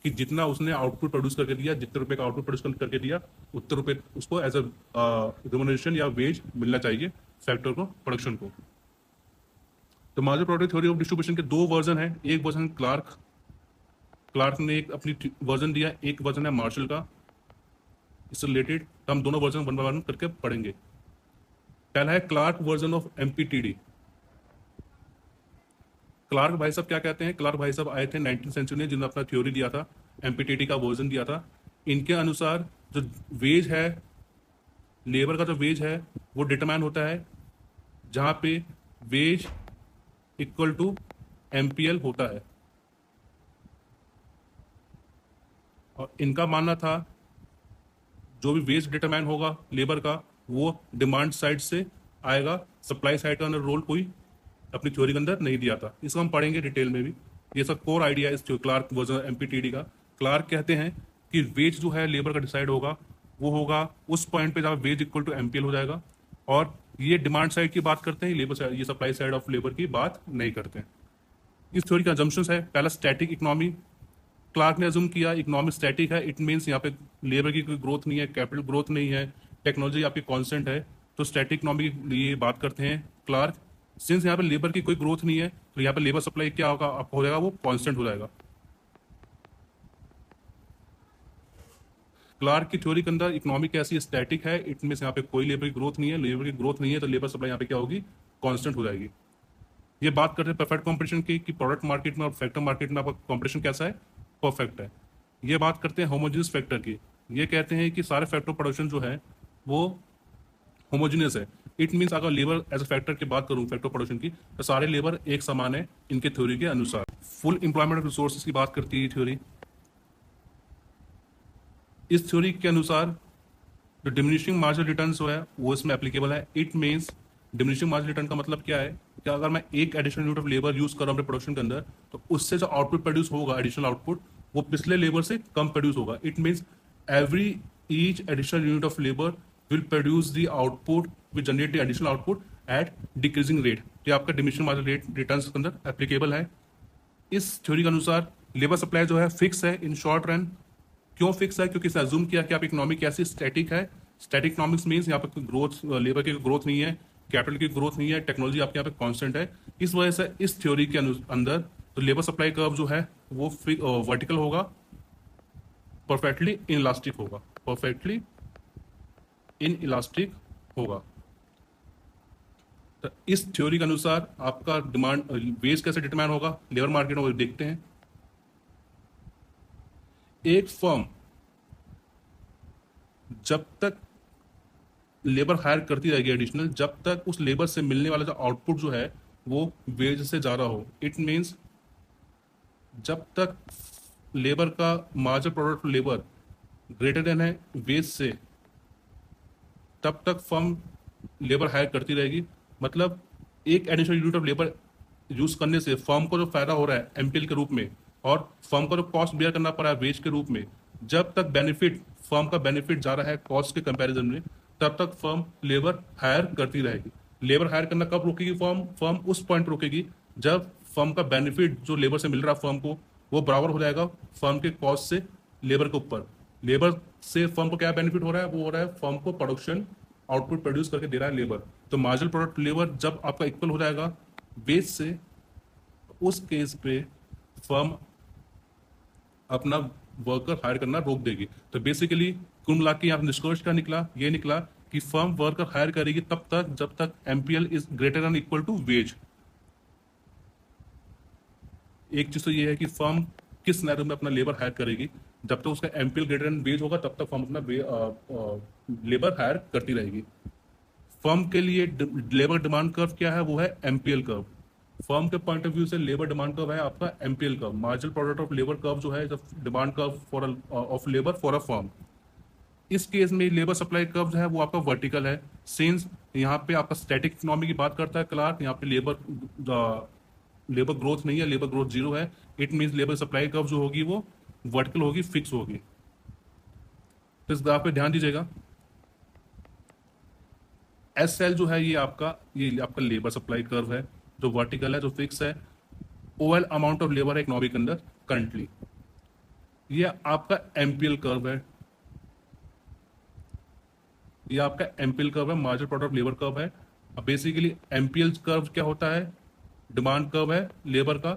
कि जितना उसने आउटपुट प्रोड्यूस करके दिया, जितने रुपए का आउटपुट प्रोड्यूस करके दिया, उतने रुपए उसको एज अ रिम्यूनरेशन या वेज मिलना चाहिए फैक्टर को, प्रोडक्शन को। तो marginal product theory of distribution के दो वर्जन है। एक वर्जन क्लार्क ने एक अपनी वर्जन दिया, एक वर्जन है मार्शल का। इससे रिलेटेड हम दोनों वर्जन वन बाय वन करके पढ़ेंगे। पहला है क्लार्क वर्जन ऑफ एमपीटीडी। क्लार्क भाई साहब क्या कहते हैं? क्लार्क भाई साहब आए थे 19th सेंचुरी में, जिन्होंने अपना थ्योरी दिया था, एमपीटीडी का वर्जन दिया था। इनके अनुसार जो वेज है, लेबर का जो वेज है, वो डिटरमाइन होता है जहां पे वेज इक्वल टू एमपीएल होता है। और इनका मानना था जो भी वेज डिटरमाइन होगा लेबर का, वो डिमांड साइड से आएगा, सप्लाई साइड का रोल कोई अपनी थ्योरी के अंदर नहीं दिया था। इसको हम पढ़ेंगे डिटेल में भी। ये सब कोर आइडिया है इस क्लार्क वर्जन एमपीटीडी का। क्लार्क कहते हैं कि वेज जो है लेबर का डिसाइड होगा, वो होगा उस पॉइंट पे जहाँ वेज इक्वल टू एमपीएल हो जाएगा। और ये डिमांड साइड की बात करते हैं, लेबर साइड, ये सप्लाई साइड ऑफ लेबर की बात नहीं करते हैं। इस थ्योरी का अजम्पशंस है, पहला स्टैटिक इकोनॉमी। क्लार्क ने अज्यूम किया इकोनॉमी स्टैटिक है, इट मीन्स यहाँ पे लेबर की कोई ग्रोथ नहीं है, कैपिटल ग्रोथ नहीं है, टेक्नोलॉजी आपकी कांस्टेंट है। तो स्टैटिक इकोनॉमी के लिए बात करते हैं क्लार्क। सिंस यहाँ पे लेबर की कोई ग्रोथ नहीं है, तो यहाँ पे लेबर सप्लाई क्या होगा, हो जाएगा, वो कांस्टेंट हो जाएगा। क्लार्क की थ्योरी के अंदर इकोनॉमी कैसी स्टैटिक है, इट मीन्स यहाँ पे कोई लेबर की ग्रोथ नहीं है, लेबर की ग्रोथ नहीं है तो लेबर सप्लाई यहाँ पे क्या होगी, कांस्टेंट हो जाएगी। ये बात करते हैं परफेक्ट कंपटीशन की कि प्रोडक्ट मार्केट में और फैक्टर मार्केट में आपका कंपटीशन कैसा है, परफेक्ट है। ये बात करते हैं होमोजेनियस फैक्टर की। ये कहते हैं कि सारे फैक्टर प्रोडक्शन जो है वो होमोजेनियस है। इट मीन्स अगर लेबर एज अ फैक्टर की बात करूं फैक्टर प्रोडक्शन की, तो सारे लेबर एक समान है इनके थ्योरी के अनुसार। फुल एम्प्लॉयमेंट ऑफ रिसोर्सेज की बात करती है थ्योरी। इस थ्योरी के अनुसार जो डिमिनिशिंग मार्जिनल रिटर्न जो है वो इसमें एप्लीकेबल है। It means diminishing marginal return का मतलब क्या है कि अगर मैं एक additional unit of labour use कर रहा हूँ अपने प्रोडक्शन के अंदर, तो उससे जो आउटपुट प्रोड्यूस होगा, एडिशनल आउटपुट, वो पिछले लेबर से कम प्रोड्यूस होगा। It means every each additional unit of labour will produce the output, will generate the additional output at decreasing rate। ये आपका डिमिनिशिंग मार्जिनल रेट रिटर्न्स के अंदर एप्लीकेबल है। इस थ्योरी के अनुसार लेबर सप्लाई जो है फिक्स है इन शॉर्ट रन। क्यों फिक्स है? क्योंकि इसने अज्यूम किया कि आप इकोनॉमी कैसी स्टैटिक है। स्टैटिक इकोनॉमिक्स मीन्स यहाँ पे कोई ग्रोथ, लेबर की ग्रोथ नहीं है, कैपिटल की ग्रोथ नहीं है, टेक्नोलॉजी आपके यहाँ पे कांस्टेंट है। इस वजह से इस थ्योरी के अंदर तो लेबर सप्लाई कर्व जो है वो वर्टिकल होगा, परफेक्टली इनइलास्टिक होगा, परफेक्टली इन इलास्टिक होगा। तो इस थ्योरी के अनुसार आपका डिमांड वेज कैसे डिटरमाइन होगा लेबर मार्केट में, वो देखते हैं। एक फर्म जब तक लेबर हायर करती रहेगी एडिशनल, जब तक उस लेबर से मिलने वाला जो आउटपुट जो है वो वेज से ज़्यादा हो। इट मीन्स जब तक लेबर का marginal product labour greater than है वेज से, तब तक फर्म लेबर हायर करती रहेगी। मतलब एक additional unit of labour use करने से फर्म को जो फायदा हो रहा है एमपीएल के रूप में, और फर्म को जो कॉस्ट बेयर करना पड़ रहा है वेज के रूप में, जब तक बेनिफिट फर्म का बेनिफिट जा रहा है कॉस्ट के कंपैरिजन में, तब तक फर्म लेबर हायर करती रहेगी। लेबर हायर करना कब रोकेगी फर्म? फर्म उस पॉइंट रोकेगी जब फर्म का बेनिफिट जो लेबर से मिल रहा है फर्म को, वो बराबर हो जाएगा फर्म के कॉस्ट से लेबर के ऊपर। लेबर से फर्म को क्या बेनिफिट हो रहा है? वो हो रहा है फर्म को प्रोडक्शन आउटपुट प्रोड्यूस करके दे रहा है लेबर। तो मार्जिनल प्रोडक्ट लेबर जब आपका इक्वल हो जाएगा बेस से, उस केस पे फर्म अपना वर्कर हायर करना रोक देगी। तो बेसिकली कुल मिला के यहाँ निष्कर्ष क्या निकला? ये निकला कि फर्म वर्कर हायर करेगी तब तक जब तक MPL is greater and equal to wage. एक चीज तो ये है कि फर्म किस सिनेरियो में अपना लेबर हायर करेगी, जब तक उसका एमपीएल ग्रेटर एंड वेज होगा तब तक फर्म अपना लेबर हायर करती रहेगी। फर्म के लिए लेबर डिमांड कर्व क्या है? वो है एमपीएल कर्व। फर्म के पॉइंट ऑफ व्यू से लेबर डिमांड कर्व है आपका MPL curve, marginal product of labour curve जो है, demand curve for of labour for a firm. इस केस में लेबर सप्लाई कर्व जो है वो आपका वर्टिकल है, सिंस यहाँ पे आपका स्टैटिक इकोनॉमी की बात करता है क्लार्क, यहाँ पे लेबर ग्रोथ नहीं है, लेबर ग्रोथ जीरो है। It means labour supply curve जो होगी वो वर्टिकल होगी, फिक्स होगी। तो इस ग्राफ पे ध्यान दीजिएगा। एस एल जो है ये आपका लेबर सप्लाई कर्व है, जो वर्टिकल है, जो फिक्स है। ओएल अमाउंट ऑफ लेबर है इकोनॉमी के अंदर करंटली। ये आपका एमपीएल कर्व है, ये आपका एमपीएल कर्व है, marginal product of labour curve है। अब बेसिकली एमपीएल कर्व क्या होता है? डिमांड कर्व है लेबर का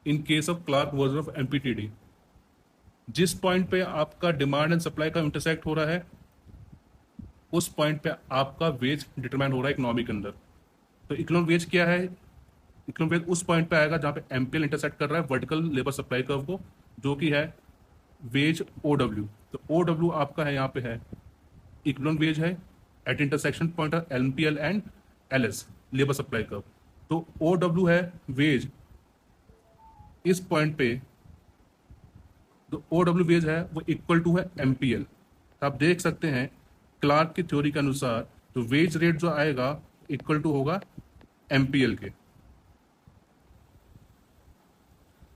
in case of Clark version of MPTD. जिस पॉइंट पे आपका डिमांड एंड सप्लाई का इंटरसेक्ट हो रहा है, उस पॉइंट पे आपका वेज डिटरमाइन हो रहा है इकोनॉमी के अंदर। तो इकोनॉमिक वेज क्या है? इकोनॉमिक वेज उस पॉइंट पे आएगा जहां पे एमपीएल इंटरसेक्ट कर रहा है वर्टिकल लेबर सप्लाई कर्व को, जो कि है वेज ओडब्ल्यू। तो ओडब्ल्यू आपका है यहाँ पे है इकोनॉमिक वेज है at intersection point of MPL and LS labour supply curve. तो ओडब्ल्यू है वेज इस पॉइंट पे, जो ओडब्ल्यू वेज है वो इक्वल टू है एमपीएल। तो आप देख सकते हैं क्लार्क की थ्योरी के अनुसार तो वेज रेट जो आएगा इक्वल टू होगा एमपीएल के।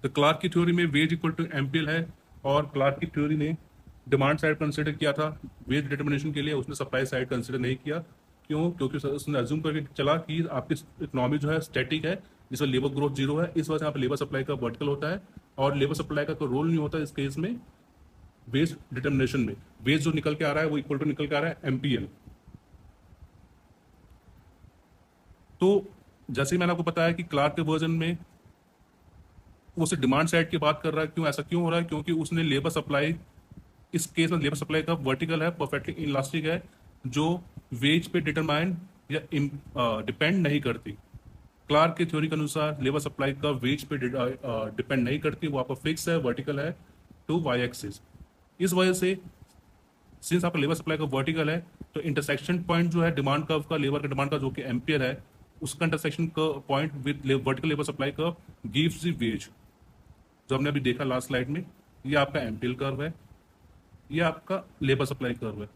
तो क्लार्क की थ्योरी में वेज इक्वल टू एमपीएल है, और क्लार्क की थ्योरी ने डिमांड साइड कंसिडर किया था वेज डिटर्मिनेशन के लिए, उसने सप्लाई साइड कंसिडर नहीं किया। क्यों? क्योंकि उसने अज्यूम करके चला कि आपकी इकोनॉमी जो है स्टैटिक है, जिसमें लेबर ग्रोथ जीरो है, इस वजह से यहाँ पे लेबर सप्लाई का वर्टिकल होता है, और लेबर सप्लाई का कोई रोल नहीं होता इस केस में वेज डिटर्मिनेशन में। वेज जो निकल के आ रहा है वो इक्वल टू निकल के आ रहा है एमपीएल। तो जैसे ही मैंने आपको बताया कि क्लार्क के वर्जन में वो सिर्फ डिमांड साइड की बात कर रहा है। क्यों ऐसा क्यों हो रहा है? क्योंकि उसने लेबर सप्लाई, इस केस में लेबर सप्लाई का वर्टिकल है, परफेक्टली इलास्टिक है, जो वेज पे डिटरमाइन या डिपेंड नहीं करती। क्लार्क की थ्योरी के अनुसार लेबर सप्लाई का वेज पे डिपेंड नहीं करती, वो आपका फिक्स है, वर्टिकल है टू वाई एक्सिस। इस वजह से सिंस आपका लेबर सप्लाई का वर्टिकल है, तो इंटरसेक्शन पॉइंट जो है डिमांड कर्व का, लेबर का डिमांड का, जो कि एम्पियर है, उसका intersection point with vertical labour supply curve gives the ways, जो हमने अभी देखा लास्ट स्लाइड में। ये आपका एमपीएल कर्व है, ये आपका लेबर सप्लाई कर्व है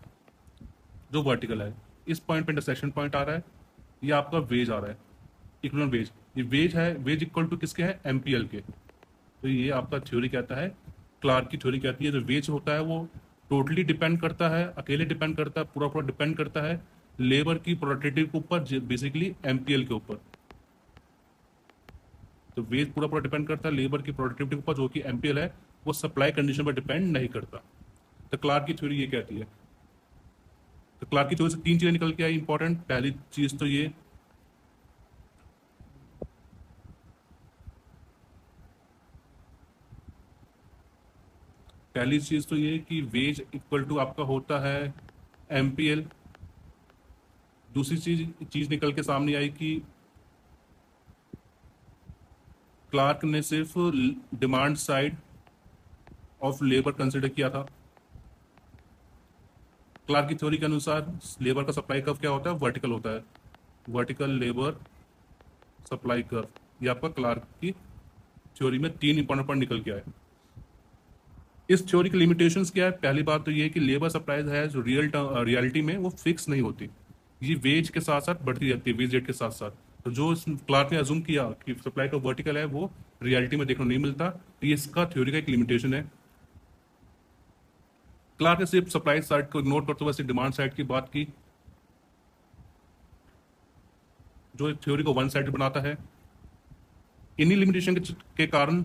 जो वर्टिकल है। इस पॉइंट पे इंटरसेक्शन पॉइंट आ रहा है, ये आपका वेज आ रहा है, इक्वल वेज। ये वेज है, वेज इक्वल टू किसके है? एमपीएल के। तो ये आपका थ्योरी कहता है, क्लार्क की थ्योरी कहती है, जो वेज होता है वो टोटली डिपेंड करता है, अकेले डिपेंड करता है, पूरा पूरा डिपेंड करता है लेबर की प्रोडक्टिविटी के ऊपर, बेसिकली एमपीएल के ऊपर। तो वेज पूरा पूरा डिपेंड करता है लेबर की प्रोडक्टिविटी के ऊपर, जो कि एमपीएल है, वो सप्लाई कंडीशन पर डिपेंड नहीं करता। तो क्लार्क की थ्योरी ये कहती है। तो क्लार्क की थ्योरी से तीन चीजें निकल के आई इंपॉर्टेंट। पहली चीज तो ये कि वेज इक्वल टू आपका होता है एमपीएल। दूसरी चीज निकल के सामने आई कि क्लार्क ने सिर्फ demand side of labour consider किया था। क्लार्क की थ्योरी के अनुसार लेबर का सप्लाई कर्व क्या होता है, वर्टिकल होता है, वर्टिकल लेबर सप्लाई कर्व। ये आपका क्लार्क की थ्योरी में 3 इंपॉर्टेंट पॉइंट निकल के आए। इस थ्योरी की लिमिटेशंस क्या है? पहली बात तो ये है कि लेबर सप्लाई है जो रियलिटी में वो फिक्स नहीं होती, ये वेज के साथ साथ बढ़ती रहती है, वेज रेट के साथ साथ। तो जो इस क्लार्क ने अजूम किया कि सप्लाई का वर्टिकल है वो रियलिटी में देखने को नहीं मिलता, तो ये इसका थ्योरी का एक लिमिटेशन है। क्लार्क ने सिर्फ सप्लाई साइड को इग्नोर करते हुए सिर्फ डिमांड साइड की बात की, जो थ्योरी को वन साइड बनाता है। इन्हीं लिमिटेशन के कारण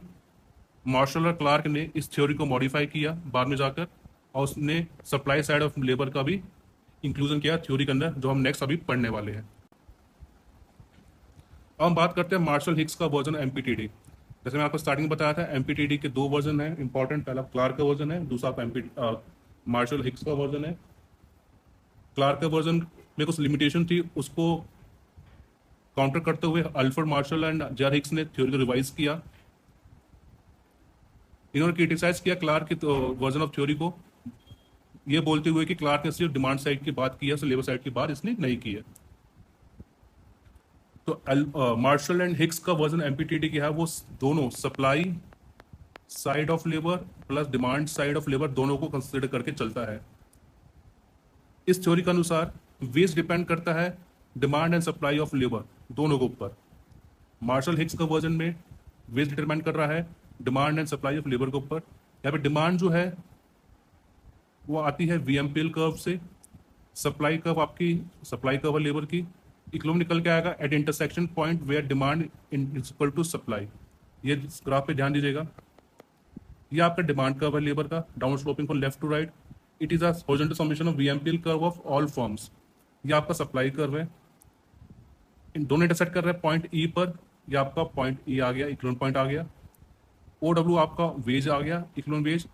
मार्शल और क्लार्क ने इस थ्योरी को मॉडिफाई किया बाद में जाकर, और उसने सप्लाई साइड ऑफ लेबर का भी इंक्लूजन किया थ्योरी के अंदर, जो हम नेक्स्ट अभी पढ़ने वाले हैं। अब हम बात करते हैं मार्शल हिक्स का वर्जन एमपीटीडी। जैसे मैं आपको स्टार्टिंग में बताया था, एमपीटीडी के 2 वर्जन है इंपॉर्टेंट, पहला क्लार्क का वर्जन है, दूसरा आपका मार्शल हिक्स का वर्जन है। क्लार्क का वर्जन में कुछ लिमिटेशन थी, उसको काउंटर करते हुए Alfred Marshall and JR. Hicks ने थ्योरी को रिवाइज किया। इन्होंने क्रिटिसाइज किया क्लार्क के वर्जन ऑफ थ्योरी को, ये बोलते हुए कि क्लार्क ने सिर्फ डिमांड साइड की बात की है, लेबर साइड की बात इसने नहीं की है। तो मार्शल एंड हिक्स का वर्जन एमपीटीडी क्या है, वो दोनों supply side of labour plus demand side of labour दोनों को कंसिडर करके चलता है। इस थ्योरी के अनुसार वेज डिपेंड करता है demand and supply of labour दोनों के ऊपर। मार्शल हिक्स का वर्जन में वेज डिटरमाइन कर रहा है demand and supply of labour के ऊपर। यहाँ पे डिमांड जो है वो आती है वीएमपीएल कर्व से, सप्लाई कर्व आपकी सप्लाई कर्व है लेबर की, इक्वल निकल के आएगा at intersection point where demand is equal to supply. ये ग्राफ पे ध्यान दीजिएगा, ये आपका डिमांड कर्व है लेबर का, down sloping from left to right. It is a horizontal summation of VMPL curve of all firms. ये आपका सप्लाई कर्व है, इन दोनों इंटरसेक्ट कर रहे हैं पॉइंट ई पर, ये आपका पॉइंट ई आ गया, इक्वल पॉइंट आ गया। ओ डब्ल्यू आपका वेज आ गया, इक्वल वेज।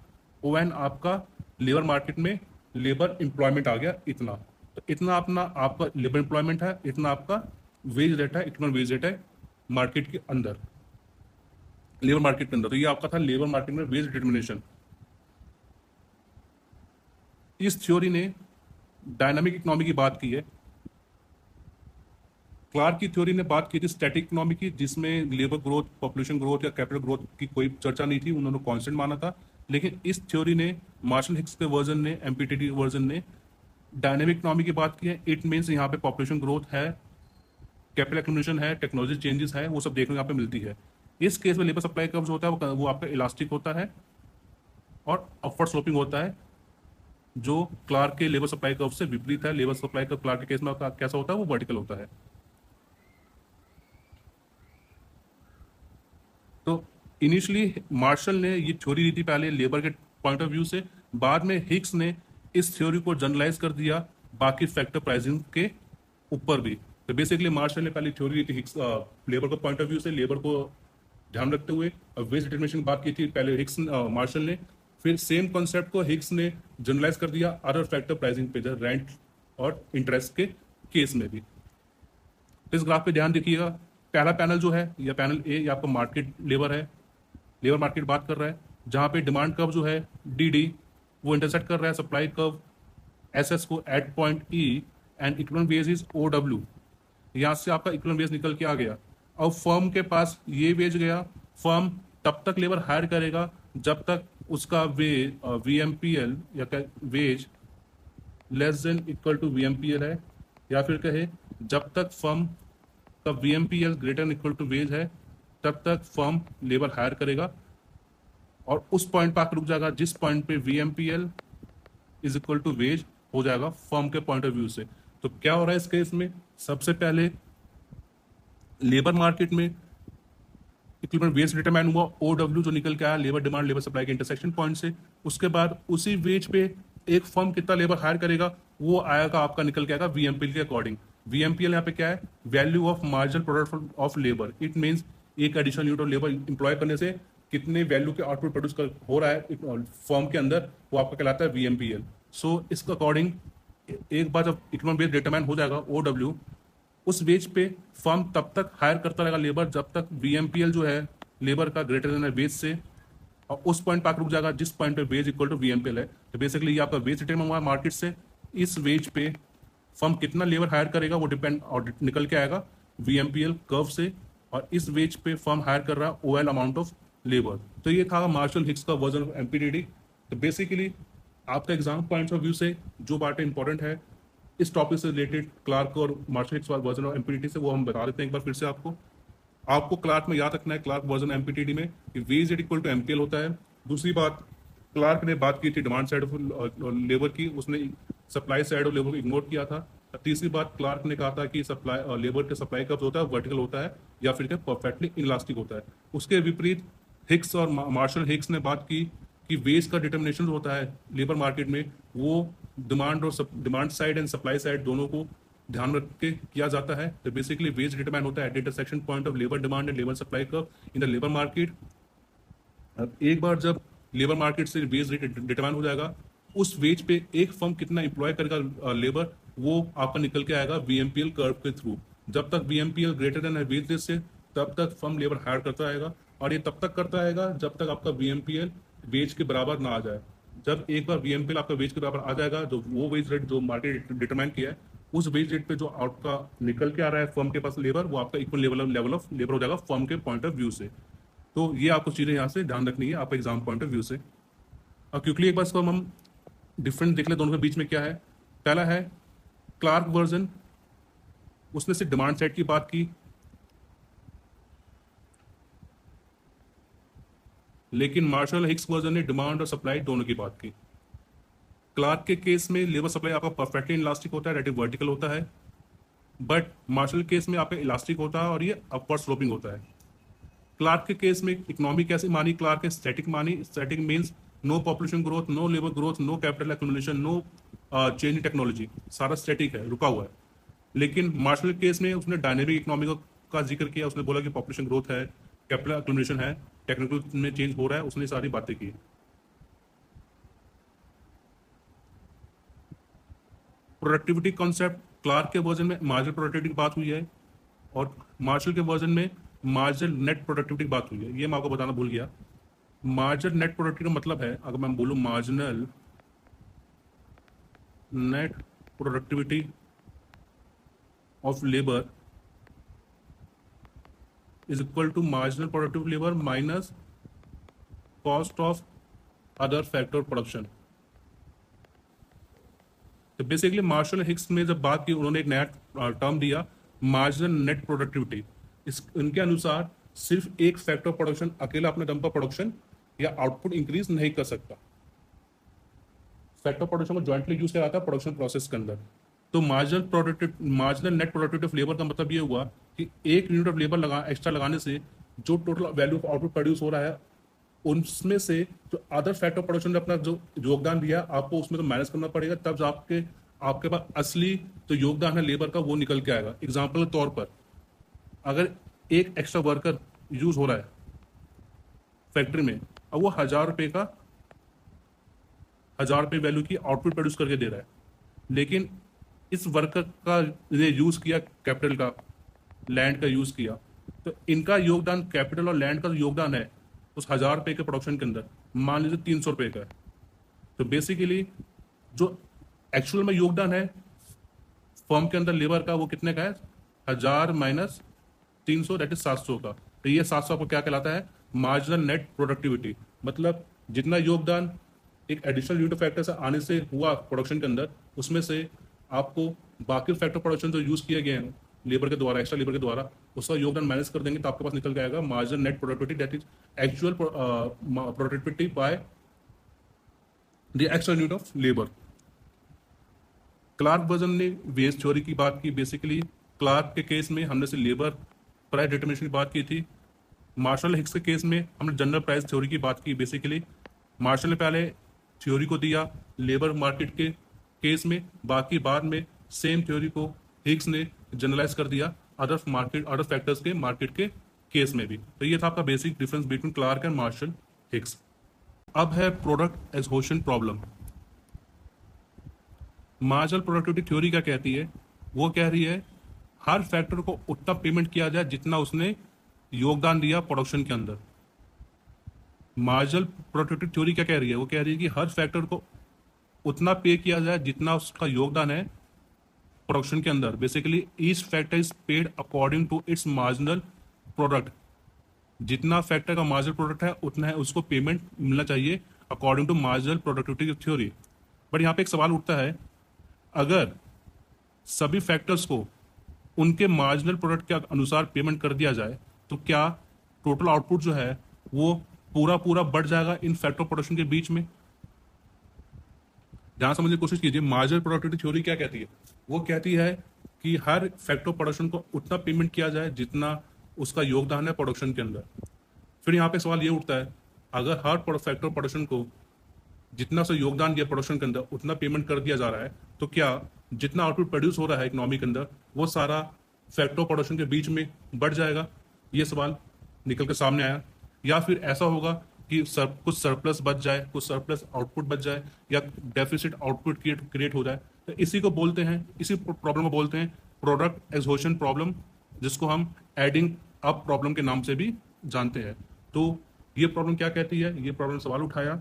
ओ एन आपका लेबर मार्केट में लेबर एम्प्लॉयमेंट आ गया, इतना। तो इतना अपना आपका लेबर एम्प्लॉयमेंट है, इतना आपका वेज रेट है, इक्वल वेज रेट है मार्केट के अंदर, लेबर मार्केट के अंदर। तो ये आपका था लेबर मार्केट में वेज डिटर्मिनेशन। इस थ्योरी ने डायनामिक इकोनॉमी की बात की है। क्लार्क की थ्योरी ने बात की थी स्टैटिक इकोनॉमी की, जिसमें लेबर ग्रोथ, पॉपुलेशन ग्रोथ या कैपिटल ग्रोथ की कोई चर्चा नहीं थी, उन्होंने कांस्टेंट माना था। लेकिन इस थ्योरी ने, मार्शल हिक्स के वर्जन ने, एमपीटीडी वर्जन ने डायनेमिक इकोनॉमी की बात की है। इट मीन्स यहाँ पे पॉपुलेशन ग्रोथ है, कैपिटल एक्यूमुलेशन है, टेक्नोलॉजी चेंजेस है, वो सब देखने को यहाँ पे मिलती है। इस केस में लेबर सप्लाई कर्व जो होता है वो आपका इलास्टिक होता है और अपवर्ड स्लोपिंग होता है, जो क्लार्क के लेबर सप्लाई कर्व से विपरीत है। लेबर सप्लाई कर्व क्लार्क के केस में कैसा होता है, वो वर्टिकल होता है। तो इनिशियली मार्शल ने ये थ्योरी दी थी पहले लेबर के पॉइंट ऑफ व्यू से, बाद में हिक्स ने इस थ्योरी को जनरलाइज कर दिया बाकी फैक्टर प्राइसिंग के ऊपर भी। तो बेसिकली मार्शल ने पहले थ्योरी दी थी हिक्स लेबर के पॉइंट ऑफ व्यू से, लेबर को ध्यान रखते हुए, और वेज डिटर्मिनेशन की बात की थी पहले हिक्स मार्शल ने। फिर सेम कॉन्सेप्ट को हिक्स ने जनरलाइज कर दिया अदर फैक्टर प्राइसिंग पे, जैसे रेंट और इंटरेस्ट के केस में भी। तो इस ग्राफ पे ध्यान देखिएगा, पहला पैनल जो है या पैनल ए, ये आपका मार्केट लेबर है, लेबर मार्केट बात कर रहा है, जहां पे डिमांड कर्व जो है डी डी वो इंटरसेक्ट कर रहा है सप्लाई कर्व एस एस को at point E, and equivalent wage is O W. यहाँ से आपका इक्विवेलेंट वेज निकल के आ गया। अब फर्म के पास ये वेज गया, फर्म तब तक लेबर हायर करेगा जब तक उसका वी एम पी एल या wage less than equal to V M P L है, या फिर कहे जब तक फर्म का V M P L greater equal to wage है तब तक फर्म लेबर हायर करेगा, और उस पॉइंट पर आकर रुक जाएगा जिस पॉइंट पे V M P L is equal to wage हो जाएगा फर्म के पॉइंट ऑफ व्यू से। तो क्या हो रहा है इस केस में, सबसे पहले लेबर मार्केट में इक्विवेलेंट वेज डिटरमाइन हुआ ओ डब्ल्यू, जो निकल के आया लेबर डिमांड लेबर सप्लाई के इंटरसेक्शन पॉइंट से। उसके बाद उसी वेज पे एक फर्म कितना लेबर हायर करेगा वो आएगा आपका, निकल के आएगा वीएमपीएल के अकॉर्डिंग। वीएमपीएल यहाँ पे क्या है, value of marginal product of labour. It means एक additional unit of labour employ करने से कितने वैल्यू के आउटपुट प्रोड्यूस हो रहा है फर्म के अंदर, वो आपका कहलाता है वीएमपीएल। सो इसके अकॉर्डिंग एक बार जब इकोनॉमिक बेस डिटरमाइन हो जाएगा ओ डब्ल्यू, उस वेज पे फर्म तब तक हायर करता रहेगा लेबर जब तक वीएमपीएल जो है लेबर का ग्रेटर देन है वेज से, और उस पॉइंट पर रुक जाएगा जिस पॉइंट पे वेज इक्वल टू वीएमपीएल है। तो बेसिकली ये आपका वेज डिटरमाइन हुआ है मार्केट से, इस वेज पे फर्म कितना लेबर हायर करेगा वो डिपेंड और निकल के आएगा वीएमपीएल कर्व से, और इस वेज पे फर्म हायर कर रहा है ओएल अमाउंट ऑफ लेबर। तो ये था मार्शल हिक्स का वर्जन ऑफ एमपीडीडी। तो बेसिकली आपका एग्जाम पॉइंट ऑफ व्यू से जो बातें इंपॉर्टेंट है इस टॉपिक से रिलेटेड क्लार्क और मार्शल हिक्स वर्जन ऑफ एमपीडीडी से, वो हम बता देते हैं एक बार फिर से आपको क्लार्क में याद रखना है, क्लार्क वर्जन एमपीटीडी में wage rate equal to MPL होता है। दूसरी बात, क्लार्क ने बात की थी डिमांड साइड ऑफ लेबर की, उसने सप्लाई साइड ऑफ लेबर को इग्नोर किया था। तीसरी बात, क्लार्क ने कहा था कि सप्लाई लेबर के सप्लाई कब होता है, वर्टिकल होता है या फिर परफेक्टली इलास्टिक होता है। उसके विपरीत हिक्स और मार्शल हिक्स ने बात की कि वेज का डिटर्मिनेशन होता है लेबर मार्केट में वो demand side and supply side दोनों को ध्यान रख के किया जाता है। तो बेसिकली वेज डिटरमाइन होता है at intersection point of labour demand and labour supply curve in the labour market. अब एक बार जब लेबर मार्केट से वेज रेट डिटरमाइन हो जाएगा, उस वेज पे एक फर्म कितना इंप्लॉय करेगा लेबर, वो आपका निकल के आएगा वीएमपीएल कर्व के थ्रू। जब तक वीएमपीएल ग्रेटर देन है वेज रेट से, तब तक फर्म लेबर हायर करता आएगा, और ये तब तक करता आएगा जब तक आपका वीएमपीएल वेज के बराबर ना आ जाए। जब एक बार वीएमपीएल आपका वेज के बराबर आ जाएगा, जो वो वेज रेट जो मार्केट डिटरमाइन किया है, उस वेज रेट पे जो आपका निकल के आ रहा है फर्म के पास लेबर, वो आपका इक्वल लेवल ऑफ लेबर हो जाएगा फर्म के पॉइंट ऑफ व्यू से। तो ये आपको चीज़ें यहाँ से ध्यान रखनी है आपका एग्जाम पॉइंट ऑफ व्यू से। और क्योंकि एक बार इसको हम डिफरेंट देख ले दोनों के बीच में क्या है। पहला है क्लार्क वर्जन, उसने सिर्फ डिमांड साइड की बात की, लेकिन मार्शल हिक्स वर्जन ने डिमांड और सप्लाई दोनों की बात की। क्लार्क के केस में लेबर सप्लाई आपका परफेक्टली इलास्टिक होता है, दैट इज वर्टिकल होता है, बट मार्शल केस में आपका इलास्टिक होता है और ये अपवर्ड स्लोपिंग होता है। क्लार्क के केस में इकोनॉमी कैसे मानी, क्लार्क ने स्टैटिक मानी। Static means no population growth, no labour growth, no capital accumulation, no change in technology, सारा स्टैटिक है, रुका हुआ है। लेकिन मार्शल केस में उसने डायनेमिक इकोनॉमी का जिक्र किया, उसने बोला कि पॉपुलेशन ग्रोथ है, कैपिटल एक्यूमुलेशन है, टेक्निकल में चेंज हो रहा है, उसने सारी बातें की। प्रोडक्टिविटी कॉन्सेप्ट, क्लार्क के वर्जन में मार्जिनल प्रोडक्टिविटी की बात हुई है और मार्शल के वर्जन में मार्जिनल नेट प्रोडक्टिविटी की बात हुई है। ये मैं आपको बताना भूल गया। मार्जिनल नेट प्रोडक्टिविटी का मतलब है, अगर मैं बोलूं marginal net productivity of labour is equal to marginal productive labour minus cost of other factor production. तो बेसिकली मार्शल हिक्स ने जब बात की, उन्होंने एक नया टर्म दिया मार्जिनल नेट प्रोडक्टिविटी। उनके अनुसार सिर्फ एक फैक्टर प्रोडक्शन अकेला अपने दम पर प्रोडक्शन या आउटपुट इंक्रीज नहीं कर सकता। फैक्टर प्रोडक्शन को ज्वाइंटली यूज किया जाता है प्रोडक्शन प्रोसेस के अंदर। तो marginal net productivity of labour का मतलब ये हुआ कि एक यूनिट ऑफ लेबर एक्स्ट्रा लगाने से जो total value of output produce हो रहा है, उनमें से जो अदर फैक्टर प्रोडक्शन ने अपना जो योगदान दिया, आपको उसमें तो माइनस करना पड़ेगा, तब आपके पास असली जो योगदान है लेबर का वो निकल के आएगा। एग्जाम्पल के तौर पर, अगर एक एक्स्ट्रा वर्कर यूज हो रहा है फैक्ट्री में, अब वो 1000 रुपये वैल्यू की आउटपुट प्रोड्यूस करके दे रहा है, लेकिन इस वर्कर का यूज किया कैपिटल का, लैंड का यूज किया, तो इनका योगदान कैपिटल और लैंड का जो योगदान है उस 1000 रुपये के प्रोडक्शन के अंदर मान लीजिए 300 रुपये का है। तो बेसिकली जो एक्चुअल में योगदान है फर्म के अंदर लेबर का, वो कितने का है, 1000 माइनस 300 दैट इज 700 का। तो ये 700 आपको क्या कहलाता है, मार्जिनल नेट प्रोडक्टिविटी। मतलब जितना योगदान एक एडिशनल यूनिट फैक्टर से आने से हुआ प्रोडक्शन के अंदर, उसमें से आपको बाकी फैक्टर प्रोडक्शन जो यूज किए गए हैं लेबर के द्वारा, एक्स्ट्रा लेबर के द्वारा, उसका योगदान माइनस कर देंगे तो आपके पास निकल के आएगा marginal net productivity that is actual productivity by the extra unit of labour. Clark version ने वेज थ्योरी की बात की। बेसिकली क्लार्क के केस में हमने से लेबर प्राइस डिटर्मिनेशन की बात की थी। मार्शल हिक्स के केस में हमने जनरल प्राइस थ्योरी की बात की। बेसिकली मार्शल ने पहले थ्योरी को दिया लेबर मार्केट के केस में, बाकी बाद में सेम थ्योरी को हिक्स ने जनरलाइज कर दिया अदर फैक्टर्स के मार्केट के केस में भी। तो ये था आपका basic difference between Clark and Marshall Hicks. अब है product association problem. Marginal productivity theory क्या कहती है, वो कह रही है हर फैक्टर को उतना पेमेंट किया जाए जितना उसने योगदान दिया प्रोडक्शन के अंदर। मार्जिनल प्रोडक्टिविटी थ्योरी क्या कह रही है, वो कह रही है कि हर फैक्टर को उतना पे किया जाए जितना उसका योगदान है प्रोडक्शन के अंदर। Basically each factor is paid according to its marginal product. जितना फैक्टर का मार्जिनल प्रोडक्ट है उतना है उसको पेमेंट मिलना चाहिए according to marginal productivity theory. But यहाँ पे एक सवाल उठता है, अगर सभी फैक्टर्स को उनके मार्जिनल प्रोडक्ट के अनुसार पेमेंट कर दिया जाए तो क्या टोटल आउटपुट जो है वो पूरा पूरा बढ़ जाएगा इन फैक्टर प्रोडक्शन के बीच में? ध्यान समझने की कोशिश कीजिए। मार्जिनल प्रोडक्टिविटी थ्योरी क्या कहती है? वो कहती है कि हर फैक्टर प्रोडक्शन को उतना पेमेंट किया जाए जितना उसका योगदान है प्रोडक्शन के अंदर। फिर यहाँ पे सवाल ये उठता है, अगर हर फैक्टर प्रोडक्शन को जितना सा योगदान दिया प्रोडक्शन के अंदर उतना पेमेंट कर दिया जा रहा है तो क्या जितना आउटपुट प्रोड्यूस हो रहा है इकोनॉमी के अंदर वो सारा फैक्टर प्रोडक्शन के बीच में बढ़ जाएगा? ये सवाल निकल के सामने आया। या फिर ऐसा होगा कि कुछ सरप्लस बच जाए, कुछ सरप्लस आउटपुट बच जाए, या डेफिसिट आउटपुट क्रिएट हो जाए। तो इसी को बोलते हैं, इसी प्रॉब्लम को बोलते हैं प्रोडक्ट एग्जॉशन प्रॉब्लम, जिसको हम एडिंग अप प्रॉब्लम के नाम से भी जानते हैं। तो ये प्रॉब्लम क्या कहती है? ये प्रॉब्लम सवाल उठाया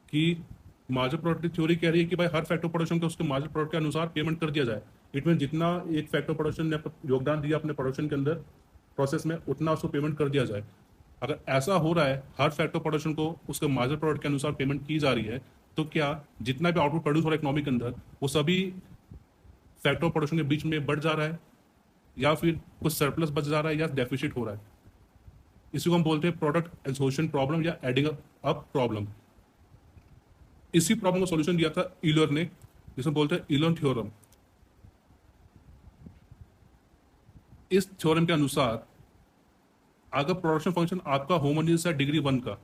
कि मार्जिनल प्रोडक्टिव थ्योरी कह रही है कि भाई हर फैक्टर प्रोडक्शन को उसके मार्जिनल प्रोडक्ट के अनुसार पेमेंट कर दिया जाए। इट मीन जितना एक फैक्टर प्रोडक्शन ने योगदान दिया अपने प्रोडक्शन के अंदर प्रोसेस में उतना उसको पेमेंट कर दिया जाए। अगर ऐसा हो रहा है, हर फैक्टर प्रोडक्शन को उसके मार्जिनल प्रोडक्ट के अनुसार पेमेंट की जा रही है, तो क्या जितना भी आउटपुट प्रोड्यूस हो रहा है इकोनॉमी के अंदर वो सभी फैक्टर प्रोडक्शन के बीच में बढ़ जा रहा है, या फिर कुछ सरप्लस बच जा रहा है, या डेफिसिट हो रहा है? इसी को हम बोलते हैं प्रोडक्ट एग्जॉशन प्रॉब्लम या एडिंग अप प्रॉब्लम। इसी प्रॉब्लम का सॉल्यूशन दिया था ईलर ने, जिसमें बोलते हैं ईलर थ्योरम। इस थ्योरम के अनुसार अगर प्रोडक्शन फंक्शन आपका होमोजेनियस है डिग्री 1 का,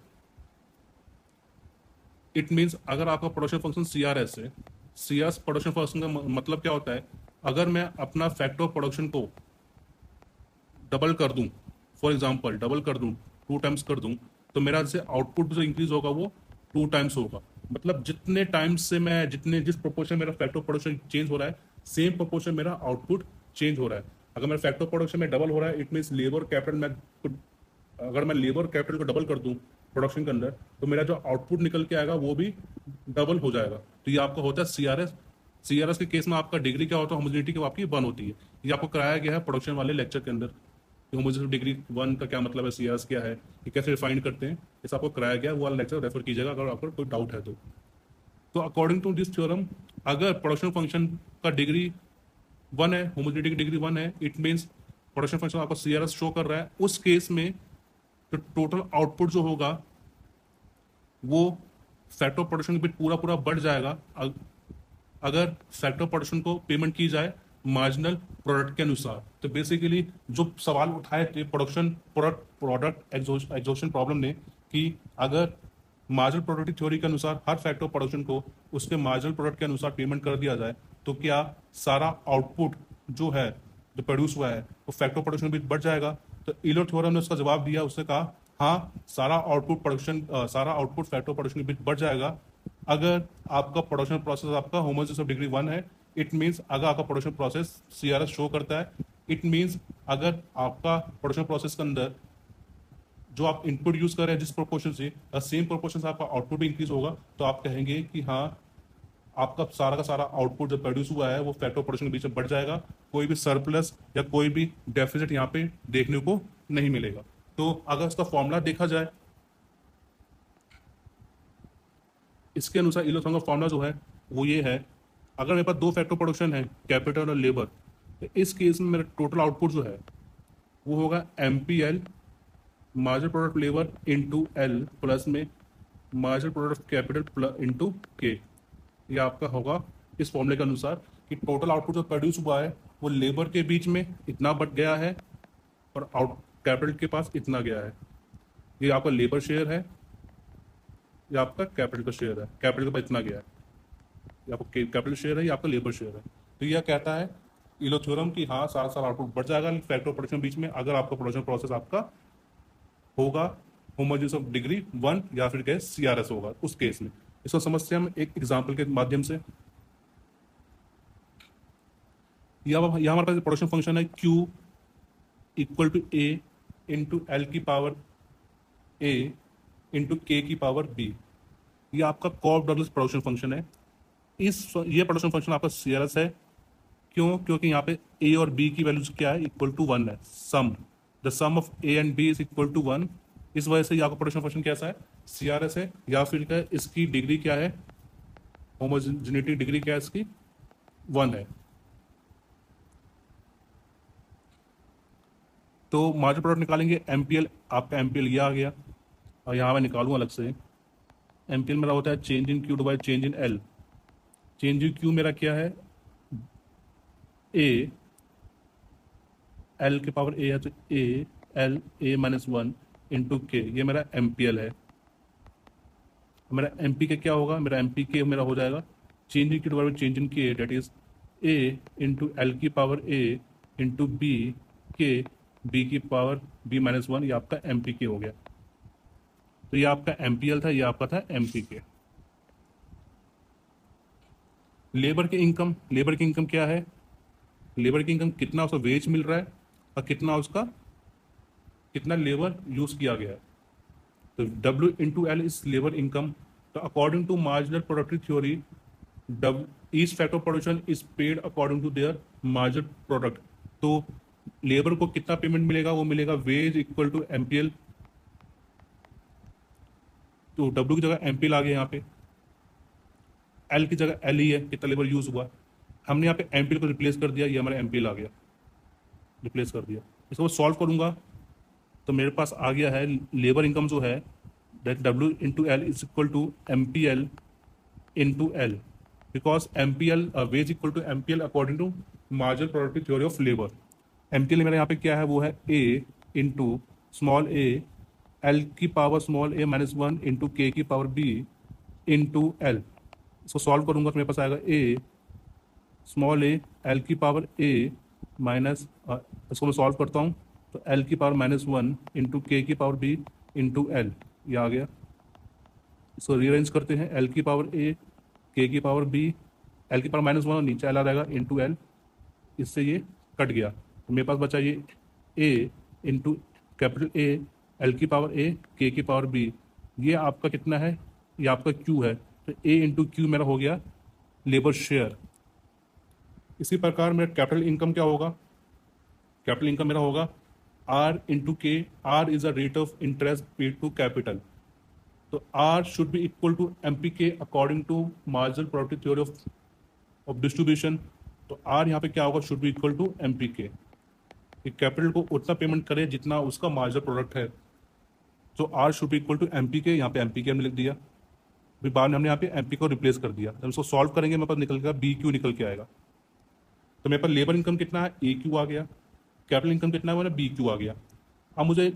इट मींस अगर आपका प्रोडक्शन फंक्शन CRS है, CRS प्रोडक्शन फंक्शन का मतलब क्या होता है? अगर मैं अपना फैक्टर प्रोडक्शन को डबल कर दूं, फॉर एग्जांपल डबल कर दूं, 2 टाइम्स कर दूं, तो मेरा जैसे आउटपुट जो इंक्रीज होगा वो 2 टाइम्स होगा। मतलब जितने टाइम्स से मैं जिस प्रोपोर्शन मेरा फैक्टर प्रोडक्शन चेंज हो रहा है, सेम प्रोपोर्शन मेरा आउटपुट चेंज हो रहा है। अगर मेरा फैक्टर प्रोडक्शन में डबल हो रहा है, इट मीन्स लेबर कैपिटल में, अगर मैं लेबर कैपिटल को डबल कर दूं प्रोडक्शन के अंदर, तो मेरा जो आउटपुट निकल के आएगा वो भी डबल हो जाएगा। तो ये आपका होता है CRS के केस में आपका डिग्री क्या होता है? होमोजेनिटी की आपकी 1 होती है। ये आपको कराया गया है प्रोडक्शन वाले लेक्चर के अंदर। होमोजेनिटी डिग्री 1 का क्या मतलब है, CRS क्या है, ये कैसे डिफाइन करते हैं, इस आपको कराया गया, वो वाला लेक्चर रेफर कीजिएगा अगर आपको कोई डाउट है तो अकॉर्डिंग टू दिस थ्योरम, अगर प्रोडक्शन फंक्शन का डिग्री 1 है, होमोजेनिटी की डिग्री 1 है, इट मीन्स प्रोडक्शन फंक्शन आपको CRS शो कर रहा है। उस केस में तो टोटल आउटपुट जो होगा वो फैक्टर प्रोडक्शन के बीच पूरा पूरा बढ़ जाएगा अगर फैक्टर प्रोडक्शन को पेमेंट की जाए मार्जिनल प्रोडक्ट के अनुसार। तो बेसिकली जो सवाल उठाए थे प्रोडक्ट एग्जॉशन प्रॉब्लम ने, कि अगर मार्जिनल प्रोडक्टिव थ्योरी के अनुसार हर फैक्टर प्रोडक्शन को उसके मार्जिनल प्रोडक्ट के अनुसार पेमेंट कर दिया जाए, तो क्या सारा आउटपुट जो है जो प्रोड्यूस हुआ है वो फैक्टर प्रोडक्शन भी बढ़ जाएगा? तो ईलर थ्योरम ने उसका जवाब दिया, उसने कहा हाँ, सारा आउटपुट फैक्टर प्रोडक्शन के बीच बढ़ जाएगा अगर आपका प्रोडक्शन प्रोसेस आपका होमोजेनियस ऑफ डिग्री 1 है। इट मीन्स अगर आपका प्रोडक्शन प्रोसेस CRS शो करता है, इट मीन्स अगर आपका प्रोडक्शन प्रोसेस के अंदर जो आप इनपुट यूज कर रहे हैं जिस प्रोपोर्शन से, सेम प्रोपोर्शन से आपका आउटपुट भी इंक्रीज होगा, तो आप कहेंगे कि हाँ, आपका सारा का सारा आउटपुट जो प्रोड्यूस हुआ है वो फैक्टर प्रोडक्शन के बीच में बढ़ जाएगा। कोई भी सरप्लस या कोई भी डेफिसिट यहाँ पे देखने को नहीं मिलेगा। तो अगर इसका फॉर्मूला देखा जाए, इसके अनुसार ईलर थ्योरम का फॉर्मूला जो है वो ये है, अगर मेरे पास 2 फैक्टर प्रोडक्शन है, कैपिटल और लेबर, तो इस केस में मेरा टोटल आउटपुट जो है वो होगा MPL marginal product labour into L plus में marginal product capital into K। ये आपका होगा इस फॉर्मूले के अनुसार कि टोटल आउटपुट जो प्रोड्यूस हुआ है वो लेबर के बीच में इतना बढ़ गया है और कैपिटल के पास इतना गया है। ये आपका लेबर शेयर है, ये आपका कैपिटल का शेयर है, कैपिटल के पास इतना गया है, ये आपका कैपिटल शेयर है, ये आपका लेबर शेयर है। तो यह कहता है ईलर थ्योरम कि हाँ, सारा सारा आउटपुट बढ़ जाएगा फैक्टर प्रोडक्शन बीच में अगर आपका प्रोडक्शन प्रोसेस आपका होगा होमोजेनियस ऑफ डिग्री 1 या फिर क्या CRS होगा उस केस में। इसको समझते हैं हम एक एग्जांपल के माध्यम से। यह हमारे पास प्रोडक्शन फंक्शन है Q equal to A into L की पावर A इंटू K की पावर B। ये आपका कॉफ डगलस प्रोडक्शन फंक्शन है। ये प्रोडक्शन फंक्शन आपका CRS है। क्यों? क्योंकि यहाँ पे ए और बी की वैल्यूज क्या है, इक्वल टू 1 है। The sum of A and B is equal to 1। इस वजह से ये आपका प्रोडक्शन फंक्शन कैसा है, CRS है। या फिर क्या है, इसकी डिग्री क्या है, होमोजेनिटी डिग्री क्या है इसकी, 1 है। तो मार्जिनल प्रोडक्ट निकालेंगे, MPL, आपका MPL ये आ गया, और यहाँ मैं निकालूँ अलग से। MPL मेरा होता है change in Q divide change in L. Change in Q मेरा क्या है, ए, एल के पावर ए है तो ए, एल ए माइनस 1 इंटू के, ये मेरा MPL है। मेरा MPK क्या होगा, मेरा MPK मेरा हो जाएगा change in Q divide change in K, that is A into L की power A into B K, B की पावर बी माइनस 1, ये आपका MPK हो गया। तो ये आपका MPL था, ये आपका था MPK। लेबर की इनकम क्या है, लेबर की इनकम कितना उसका वेज मिल रहा है और कितना लेबर यूज किया गया है। तो W into L is labour income. तो according to marginal productive theory, each factor of production is paid according to their marginal product. तो लेबर को कितना पेमेंट मिलेगा, वो मिलेगा वेज इक्वल टू MPL। तो W की जगह MPL आ गया, यहाँ पे L की जगह L ही है, कितना लेबर यूज हुआ। हमने यहाँ पे MPL को रिप्लेस कर दिया, ये हमारा MPL आ गया, रिप्लेस कर दिया। इसको सॉल्व करूंगा तो मेरे पास आ गया है लेबर इनकम जो है, that W into L is equal to MPL into L, because MPL wage equal to MPL according to marginal productive theory of labour. MPL मेरा यहाँ पे क्या है, वो है A into small a, L की power small a minus 1 into K की power B into L. इसको सॉल्व करूंगा तो मेरे पास आएगा A स्मॉल a, L की पावर A माइनस, इसको मैं सॉल्व करता हूँ तो L की पावर माइनस 1 इंटू के की पावर B इंटू एल, ये आ गया। इसको रीअरेंज करते हैं, L की पावर A, के की पावर B, L की पावर माइनस 1 और नीचे L आ जाएगा इंटू एल, इससे ये कट गया। तो मेरे पास बचा ये A into capital A, L की पावर A, के की पावर B, ये आपका कितना है, ये आपका Q है। तो A इंटू क्यू मेरा हो गया लेबर शेयर। इसी प्रकार मेरा कैपिटल इनकम क्या होगा, कैपिटल इनकम मेरा होगा R into K. R is a rate of interest paid to capital. तो R should be equal to MPK according to marginal productive theory of distribution. तो R यहाँ पे क्या होगा, should be equal to MPK। Capital को उतना payment करे जितना उसका मार्जिनल प्रोडक्ट है। तो R should be equal to MPK, यहाँ पे MPK हमने लिख दिया। फिर बाद में हमने यहाँ पे MPK को रिप्लेस कर दिया। जब इसको सॉल्व करेंगे मेरे पास निकल गया BQ निकल के आएगा। तो मेरे पास लेबर इनकम कितना है, AQ आ गया, कैपिटल इनकम कितना है, मेरा BQ आ गया। अब मुझे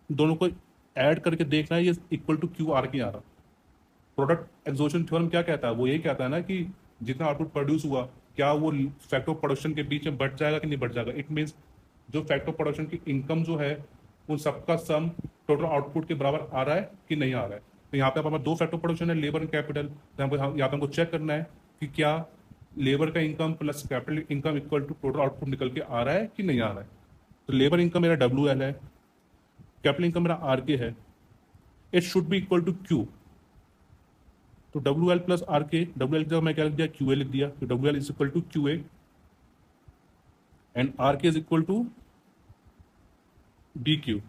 दोनों को ऐड करके देखना है, ये इक्वल टू QR की आ रहा। प्रोडक्ट एग्जॉशन थ्योरम क्या कहता है, वो ये कहता है ना कि जितना आउटपुट प्रोड्यूस हुआ, क्या वो फैक्टर ऑफ प्रोडक्शन के बीच में बढ़ जाएगा कि नहीं बढ़ जाएगा। इट मीन्स जो फैक्टर ऑफ प्रोडक्शन की इनकम जो है, उन सबका सम टोटल आउटपुट के बराबर आ रहा है कि नहीं आ रहा है। तो यहाँ पे हमारे दो फैक्टर ऑफ प्रोडक्शन है, लेबर एंड कैपिटल। तो यहाँ पे हमको चेक करना है कि क्या लेबर का income plus capital income equal to total output निकल के आ रहा है कि नहीं आ रहा है। तो लेबर इनकम मेरा WL है, कैपिटल इनकम मेरा RK है, it should be equal to Q। तो WL प्लस RK, WL की जगह मैं क्या लिख दिया, QA लिख दिया। तो WL is equal to QA and RK is equal to DQ।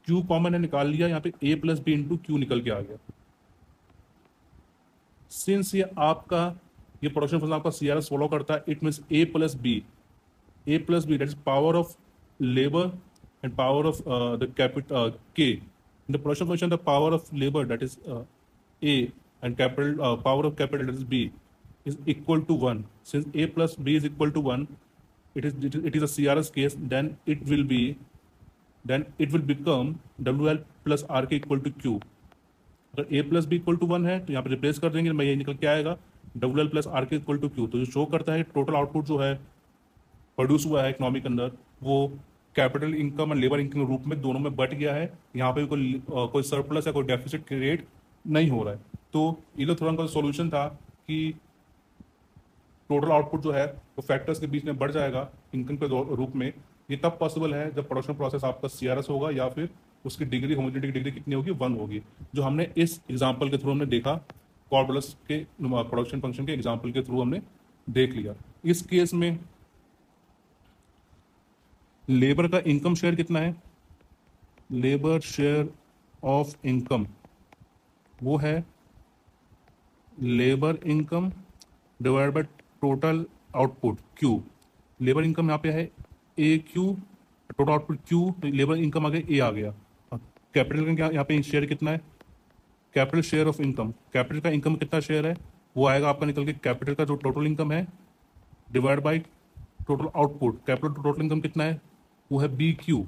Q common है, निकाल लिया, यहाँ पे A plus B into Q निकल के आ गया। सिंस ये आपका ये प्रोडक्शन फंक्शन आपका CRS फॉलो करता है, it means A plus B that is power of labour and power of the capital K. In the production function, the power of labor, that is A, and capital power of capital, that is B, is equal to 1. Since A plus B is equal to 1, it is a CRS case. Then it will become WL plus RK equal to Q. अगर A plus B equal to 1 है तो यहाँ पे replace कर देंगे, मैं ये निकल के आएगा WL plus RK equal to Q। तो जो शो करता है टोटल आउटपुट जो है प्रोड्यूस हुआ है इकोनॉमी के अंदर, वो कैपिटल इनकम और लेबर इनकम के रूप में दोनों में बट गया है। यहाँ पे कोई सरप्लस या कोई डेफिसिट क्रिएट नहीं हो रहा है। तो यूलर थ्योरम का सॉल्यूशन था कि टोटल आउटपुट जो है वो फैक्टर्स के बीच में बढ़ जाएगा इनकम के रूप में। ये तब पॉसिबल है जब प्रोडक्शन प्रोसेस आपका CRS होगा या फिर उसकी डिग्री होमोजेनिटी की डिग्री कितनी होगी, 1 होगी। जो हमने इस एग्जाम्पल के थ्रू हमने देखा कॉर्डलस के प्रोडक्शन फंक्शन के एग्जाम्पल के थ्रू हमने देख लिया। इस केस में लेबर का इनकम शेयर कितना है, लेबर शेयर ऑफ इनकम वो है labour income divide by total output Q। Labour income यहाँ पे है ए क्यू, टोटल आउटपुट Q, तो लेबर इनकम आ गया A आ गया। कैपिटल का क्या यहाँ पे शेयर कितना है, capital share of income, capital का इनकम कितना शेयर है वो आएगा आपका निकल के कैपिटल का जो टोटल इनकम है divide by total output. Capital total income कितना है वो है BQ,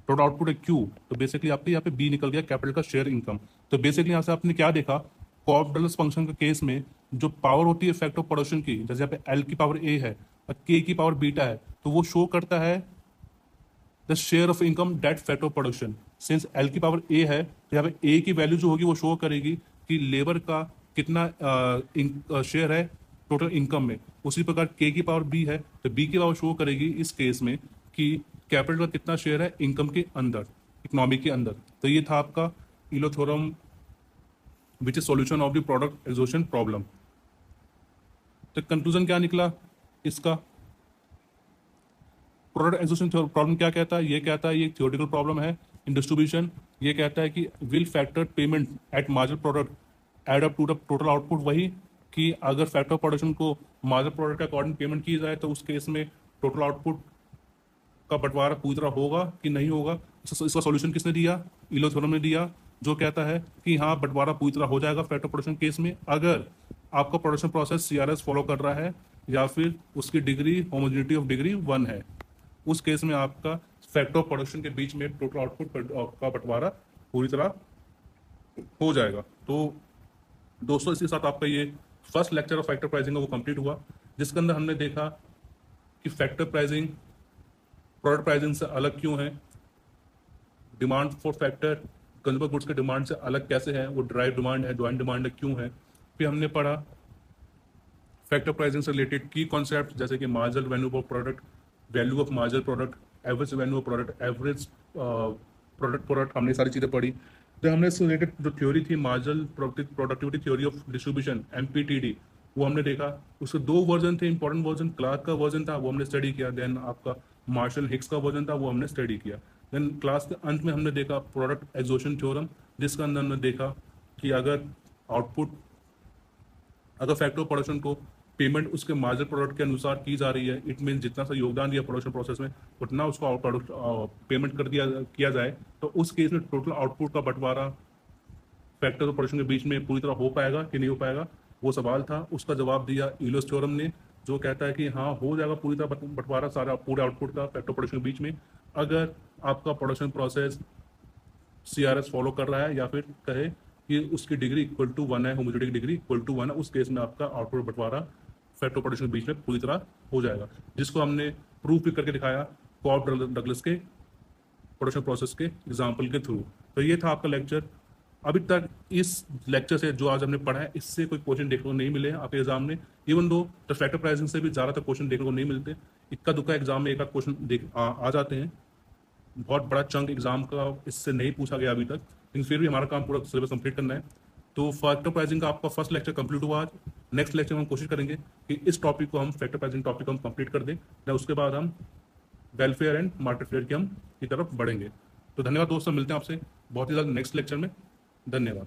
टोटल आउटपुट है Q, तो बेसिकली आपके यहाँ पे B निकल गया कैपिटल का शेयर इनकम। तो बेसिकली यहाँ से आपने क्या देखा, कॉर्डलस फंक्शन के केस में जो पावर होती है फैक्टर ऑफ प्रोडक्शन की, जैसे यहाँ पे L की पावर A है और K की पावर बीटा है, तो वो शो करता है the share of income that factor of production. Since L की पावर A है तो यहाँ पे A की वैल्यू जो होगी वो शो करेगी कि लेबर का कितना शेयर है टोटल इनकम में। उसी प्रकार K की पावर B है तो B की पावर शो करेगी इस केस में कि कैपिटल का कितना शेयर है इनकम के अंदर, इकोनॉमी के अंदर। तो ये था आपका ईलो theorem which is solution of the product exhaustion problem. तो कंक्लूजन क्या निकला इसका, प्रोडक्ट एग्जॉशन प्रॉब्लम क्या कहता है, ये कहता है ये थ्योरेटिकल प्रॉब्लम है इन डिस्ट्रीब्यूशन। ये कहता है कि will factor payment at marginal product add up to the total output, वही कि अगर फैक्टर ऑफ प्रोडक्शन को मार्जिनल प्रोडक्ट के अकॉर्डिंग पेमेंट की जाए तो उस केस में टोटल आउटपुट का बंटवारा पूरी तरह होगा कि नहीं होगा। इसका सॉल्यूशन किसने दिया, ईलो थ्योरम ने दिया, जो कहता है कि हाँ बंटवारा पूरी तरह हो जाएगा फैक्टर प्रोडक्शन केस में अगर आपका प्रोडक्शन प्रोसेस CRS फॉलो कर रहा है या फिर उसकी डिग्री होमोजेनिटी ऑफ डिग्री 1 है। उस केस में आपका फैक्टर ऑफ प्रोडक्शन के बीच में टोटल आउटपुट का बंटवारा पूरी तरह हो जाएगा। तो दोस्तों इसके साथ आपका ये first lecture of factor pricing वो कंप्लीट हुआ, जिसके अंदर हमने देखा कि फैक्टर प्राइसिंग प्रोडक्ट प्राइसिंग से अलग क्यों है, demand for factor consumer goods के डिमांड से अलग कैसे है, वो ड्राइव डिमांड है, ज्वाइंट डिमांड है, क्यों है। फिर हमने पढ़ा फैक्टर प्राइसिंग से रिलेटेड की कॉन्सेप्ट जैसे कि marginal value of product, value of marginal product, average value of product, average product, हमने सारी चीज़ें पढ़ी। तो हमने इससे रिलेटेड जो थ्योरी थी marginal productivity theory of distribution MPTD, वो हमने देखा। उसके 2 वर्जन थे, इंपॉर्टेंट वर्जन क्लार्क का वर्जन था वो हमने स्टडी किया, देन आपका मार्शल हिक्स का वर्जन था वो हमने स्टडी किया। देन क्लास के अंत में हमने देखा प्रोडक्ट एग्जॉशन थ्योरम, जिसके अंदर हमने देखा कि अगर फैक्टर ऑफ प्रोडक्शन को पेमेंट उसके मार्जिनल प्रोडक्ट के अनुसार की जा रही है, इट मीन जितना सा योगदान दिया प्रोडक्शन प्रोसेस में उतना उसको प्रोडक्ट पेमेंट कर किया जाए, तो उस केस में टोटल आउटपुट का बंटवारा फैक्टर ऑफ प्रोडक्शन के बीच में पूरी तरह हो पाएगा कि नहीं हो पाएगा, वो सवाल था। उसका जवाब दिया ईलोस थ्योरम ने, जो कहता है कि हाँ हो जाएगा पूरी तरह बंटवारा सारा पूरे आउटपुट का फैक्टर प्रोडक्शन के बीच में अगर आपका प्रोडक्शन प्रोसेस CRS फॉलो कर रहा है या फिर कहे कि उसकी डिग्री इक्वल टू 1 है, होमोजेनिटी डिग्री इक्वल टू 1 है, उस केस में आपका आउटपुट बंटवारा फैक्टर प्रोडक्शन के बीच में पूरी तरह हो जाएगा, जिसको हमने प्रूफ भी करके दिखाया कॉर्ब डगलस के प्रोडक्शन प्रोसेस के एग्जाम्पल के थ्रू। तो ये था आपका लेक्चर। अभी तक इस लेक्चर से जो आज हमने पढ़ा है इससे कोई क्वेश्चन देखने को नहीं मिले आपके एग्जाम में, इवन दो तो फैक्टर प्राइसिंग से भी ज़्यादातर क्वेश्चन देखने को नहीं मिलते, इक्का दुक्का एग्जाम में एक आध क्वेश्चन आ जाते हैं। बहुत बड़ा चंक एग्जाम का इससे नहीं पूछा गया अभी तक, लेकिन फिर भी हमारा काम पूरा सिलेबस कंप्लीट करना है। तो फैक्टर प्राइसिंग का आपका फर्स्ट लेक्चर कंप्लीट हुआ आज। नेक्स्ट लेक्चर में हम कोशिश करेंगे कि इस टॉपिक को हम फैक्टर प्राइसिंग टॉपिक को हम कंप्लीट कर दें, उसके बाद हम वेलफेयर एंड मार्केट फेयर की तरफ बढ़ेंगे। तो धन्यवाद दोस्तों, मिलते हैं आपसे बहुत ही जल्द नेक्स्ट लेक्चर में। धन्यवाद।